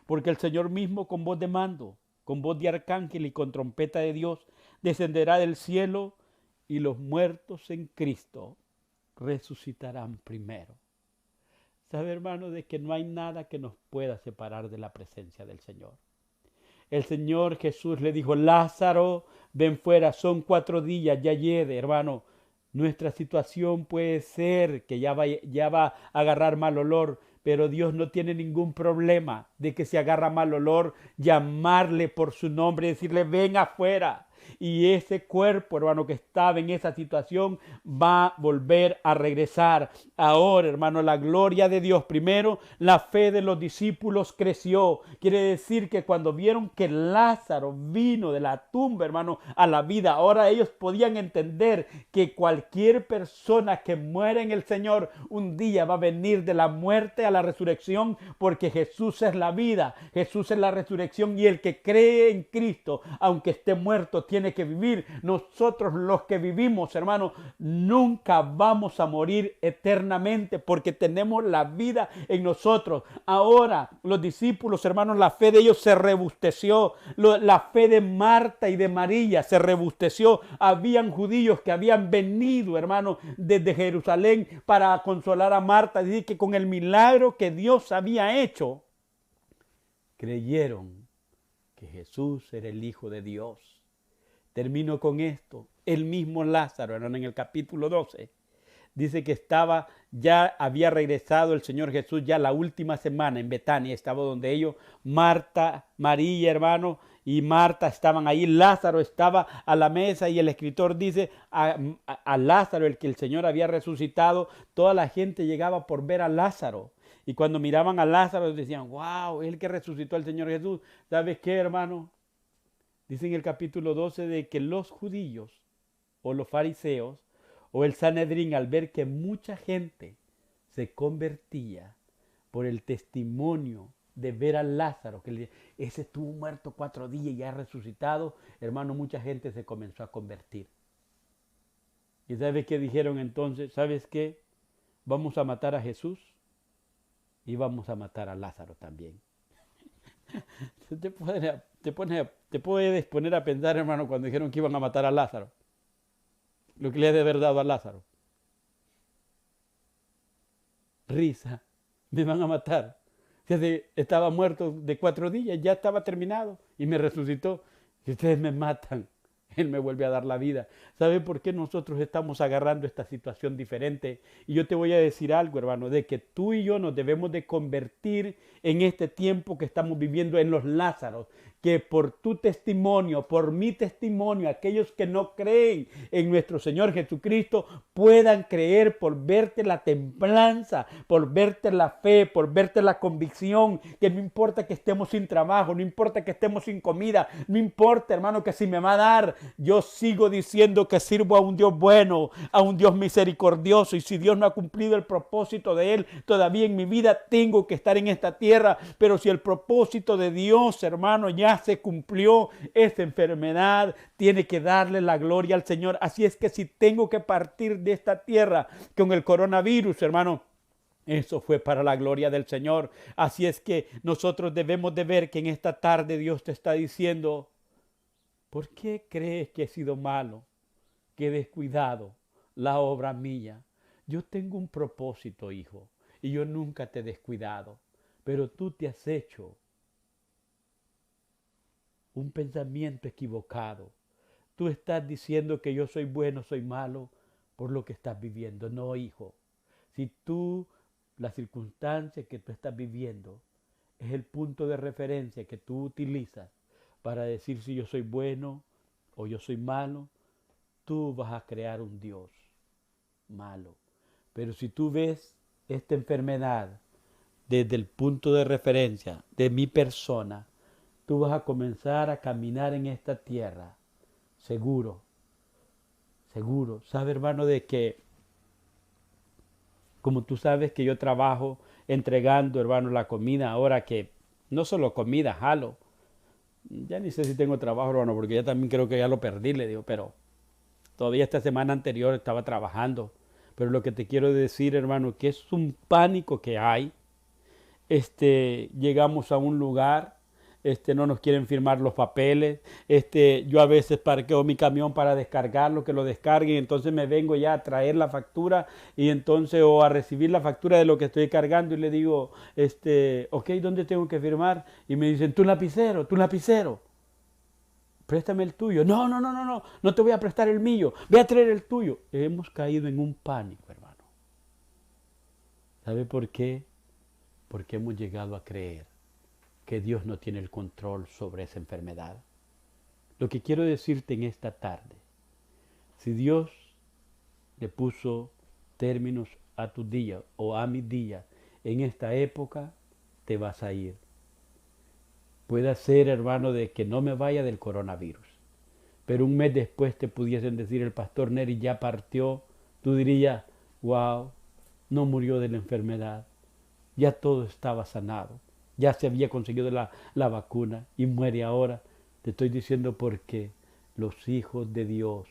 Porque el Señor mismo con voz de mando, con voz de arcángel y con trompeta de Dios, descenderá del cielo y los muertos en Cristo resucitarán primero. ¿Sabe, hermano, de que no hay nada que nos pueda separar de la presencia del Señor? El Señor Jesús le dijo, Lázaro, ven fuera, son 4 días, ya llegue, hermano. Nuestra situación puede ser que ya va a agarrar mal olor, pero Dios no tiene ningún problema de que se agarra mal olor, llamarle por su nombre y decirle, ven afuera. Y ese cuerpo, hermano, que estaba en esa situación, va a volver a regresar. Ahora, hermano, la gloria de Dios. Primero, la fe de los discípulos creció. Quiere decir que cuando vieron que Lázaro vino de la tumba, hermano, a la vida, ahora ellos podían entender que cualquier persona que muere en el Señor, un día va a venir de la muerte a la resurrección, porque Jesús es la vida, Jesús es la resurrección, y el que cree en Cristo, aunque esté muerto, tiene que vivir. Nosotros los que vivimos, hermano, nunca vamos a morir eternamente porque tenemos la vida en nosotros. Ahora los discípulos, hermanos, la fe de ellos se rebusteció. La fe de Marta y de María se rebusteció. Habían judíos que habían venido, hermano, desde Jerusalén para consolar a Marta. Dice que con el milagro que Dios había hecho, creyeron que Jesús era el Hijo de Dios. Termino con esto. El mismo Lázaro, en el capítulo 12, dice que ya había regresado el Señor Jesús ya la última semana en Betania, estaba donde ellos, Marta, María, hermano, y Marta estaban ahí. Lázaro estaba a la mesa y el escritor dice a Lázaro, el que el Señor había resucitado, toda la gente llegaba por ver a Lázaro. Y cuando miraban a Lázaro decían, wow, es el que resucitó al Señor Jesús. ¿Sabes qué, hermano? Dice en el capítulo 12 de que los judíos o los fariseos o el Sanedrín, al ver que mucha gente se convertía por el testimonio de ver a Lázaro, que ese estuvo muerto 4 días y ya ha resucitado, hermano, mucha gente se comenzó a convertir. ¿Y sabes qué dijeron entonces? ¿Sabes qué? Vamos a matar a Jesús y vamos a matar a Lázaro también. Te puedes poner a pensar, hermano, cuando dijeron que iban a matar a Lázaro, lo que le ha de haber dado a Lázaro. Risa, me van a matar. Estaba muerto de 4 días, ya estaba terminado y me resucitó. Si ustedes me matan, Él me vuelve a dar la vida. ¿Sabe por qué nosotros estamos agarrando esta situación diferente? Y yo te voy a decir algo, hermano, de que tú y yo nos debemos de convertir en este tiempo que estamos viviendo en los Lázaros. Que por tu testimonio, por mi testimonio, aquellos que no creen en nuestro Señor Jesucristo puedan creer por verte la templanza, por verte la fe, por verte la convicción, que no importa que estemos sin trabajo, no importa que estemos sin comida, no importa, hermano, que si me va a dar, yo sigo diciendo que sirvo a un Dios bueno, a un Dios misericordioso, y si Dios no ha cumplido el propósito de Él, todavía en mi vida tengo que estar en esta tierra, pero si el propósito de Dios, hermano, ya se cumplió, esta enfermedad tiene que darle la gloria al Señor. Así es que si tengo que partir de esta tierra con el coronavirus, hermano, eso fue para la gloria del Señor. Así es que nosotros debemos de ver que en esta tarde Dios te está diciendo, ¿por qué crees que he sido malo, que he descuidado la obra mía? Yo tengo un propósito, hijo, y yo nunca te he descuidado, pero tú te has hecho un pensamiento equivocado. Tú estás diciendo que yo soy bueno, soy malo por lo que estás viviendo. No, hijo. Si la circunstancia que tú estás viviendo es el punto de referencia que tú utilizas para decir si yo soy bueno o yo soy malo, tú vas a crear un Dios malo. Pero si tú ves esta enfermedad desde el punto de referencia de mi persona, tú vas a comenzar a caminar en esta tierra seguro, seguro. ¿Sabe, hermano, de que, como tú sabes que yo trabajo entregando, hermano, la comida, ahora que no solo comida, jalo. Ya ni sé si tengo trabajo, hermano, porque ya también creo que ya lo perdí, le digo, pero Todavía esta semana anterior estaba trabajando. Pero lo que te quiero decir, hermano, que es un pánico que hay. Llegamos a un lugar, no nos quieren firmar los papeles. Yo a veces parqueo mi camión para descargarlo, que lo descarguen. Entonces me vengo ya a traer la factura y entonces o a recibir la factura de lo que estoy cargando y le digo, ok, ¿dónde tengo que firmar? Y me dicen, tu lapicero, préstame el tuyo. No te voy a prestar el mío, voy a traer el tuyo. Hemos caído en un pánico, hermano. ¿Sabe por qué? Porque hemos llegado a creer que Dios no tiene el control sobre esa enfermedad. Lo que quiero decirte en esta tarde, si Dios le puso términos a tu día o a mi día en esta época, te vas a ir. Puede ser, hermano, de que no me vaya del coronavirus, pero un mes después te pudiesen decir el pastor Neri ya partió, tú dirías, wow, no murió de la enfermedad, ya todo estaba sanado, ya se había conseguido la vacuna y muere ahora. Te estoy diciendo porque los hijos de Dios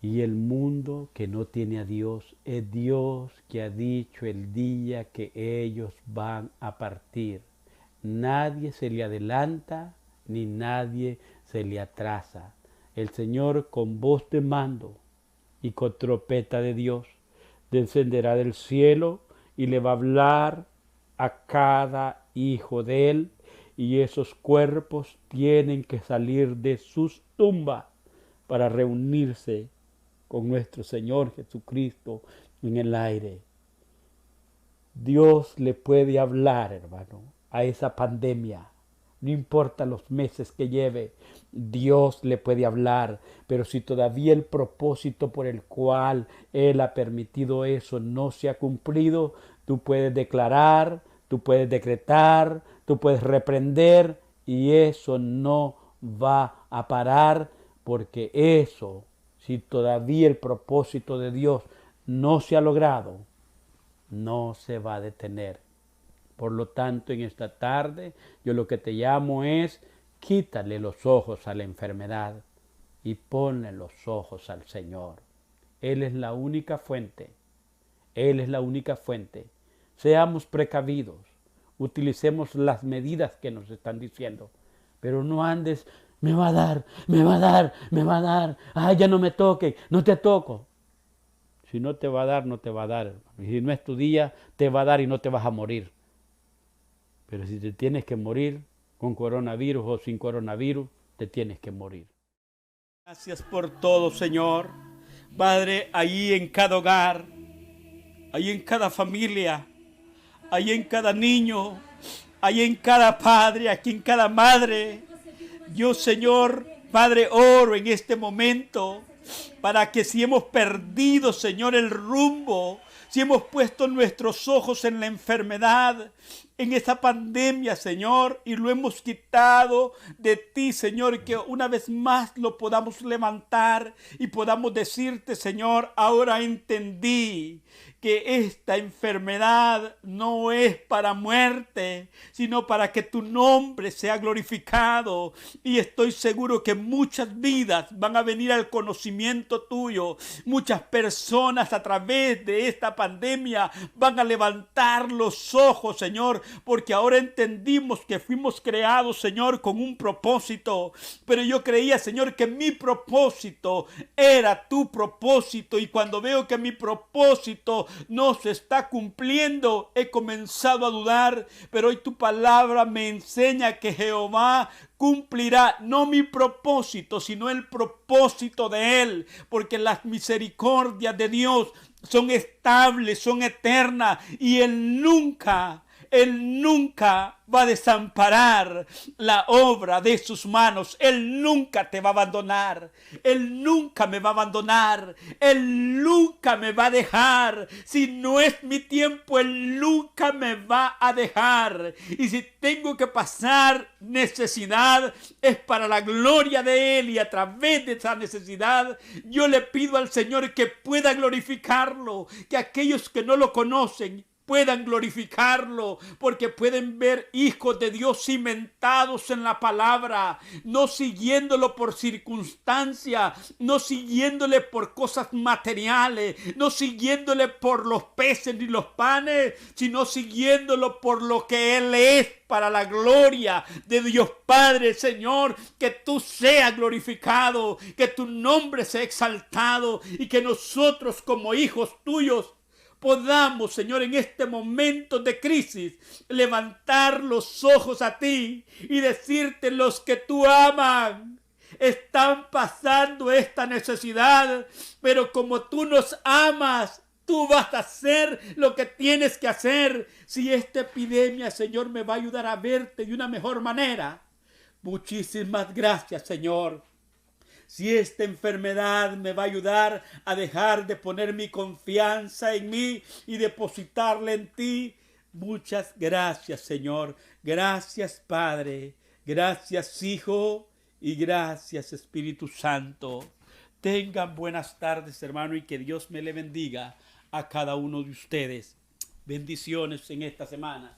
y el mundo que no tiene a Dios, es Dios que ha dicho el día que ellos van a partir. Nadie se le adelanta ni nadie se le atrasa. El Señor con voz de mando y con trompeta de Dios descenderá del cielo y le va a hablar a cada hijo de él, y esos cuerpos tienen que salir de sus tumbas para reunirse con nuestro Señor Jesucristo en el aire. Dios le puede hablar, hermano, a esa pandemia. No importa los meses que lleve, Dios le puede hablar, pero si todavía el propósito por el cual Él ha permitido eso no se ha cumplido, tú puedes declarar, tú puedes decretar, tú puedes reprender y eso no va a parar, porque eso, si todavía el propósito de Dios no se ha logrado, no se va a detener. Por lo tanto, en esta tarde, yo lo que te llamo es, quítale los ojos a la enfermedad y ponle los ojos al Señor. Él es la única fuente. Él es la única fuente. Seamos precavidos. Utilicemos las medidas que nos están diciendo. Pero no andes, me va a dar, me va a dar, me va a dar. Ay, ya no me toque, no te toco. Si no te va a dar, no te va a dar. Y si no es tu día, te va a dar y no te vas a morir. Pero si te tienes que morir con coronavirus o sin coronavirus, te tienes que morir. Gracias por todo, Señor. Padre, ahí en cada hogar, ahí en cada familia, ahí en cada niño, ahí en cada padre, aquí en cada madre. Yo, Señor, Padre, oro en este momento para que si hemos perdido, Señor, el rumbo, si hemos puesto nuestros ojos en la enfermedad, en esa pandemia, Señor, y lo hemos quitado de ti, Señor, que una vez más lo podamos levantar y podamos decirte, Señor, ahora entendí que esta enfermedad no es para muerte, sino para que tu nombre sea glorificado. Y estoy seguro que muchas vidas van a venir al conocimiento tuyo. Muchas personas a través de esta pandemia van a levantar los ojos, Señor, porque ahora entendimos que fuimos creados, Señor, con un propósito. Pero yo creía, Señor, que mi propósito era tu propósito. Y cuando veo que mi propósito no se está cumpliendo, he comenzado a dudar. Pero hoy tu palabra me enseña que Jehová cumplirá no mi propósito, sino el propósito de Él, porque las misericordias de Dios son estables, son eternas, y Él nunca va a desamparar la obra de sus manos. Él nunca te va a abandonar. Él nunca me va a abandonar. Él nunca me va a dejar. Si no es mi tiempo, Él nunca me va a dejar. Y si tengo que pasar necesidad, es para la gloria de Él. Y a través de esa necesidad, yo le pido al Señor que pueda glorificarlo. Que aquellos que no lo conocen puedan glorificarlo, porque pueden ver hijos de Dios cimentados en la palabra, no siguiéndolo por circunstancia, no siguiéndole por cosas materiales, no siguiéndole por los peces ni los panes, sino siguiéndolo por lo que Él es, para la gloria de Dios Padre. Señor, que tú seas glorificado, que tu nombre sea exaltado y que nosotros como hijos tuyos podamos, Señor, en este momento de crisis, levantar los ojos a ti y decirte: los que tú amas están pasando esta necesidad, pero como tú nos amas, tú vas a hacer lo que tienes que hacer. Si esta epidemia, Señor, me va a ayudar a verte de una mejor manera, muchísimas gracias, Señor. Si esta enfermedad me va a ayudar a dejar de poner mi confianza en mí y depositarla en ti, muchas gracias, Señor. Gracias, Padre. Gracias, Hijo. Y gracias, Espíritu Santo. Tengan buenas tardes, hermano, y que Dios me le bendiga a cada uno de ustedes. Bendiciones en esta semana.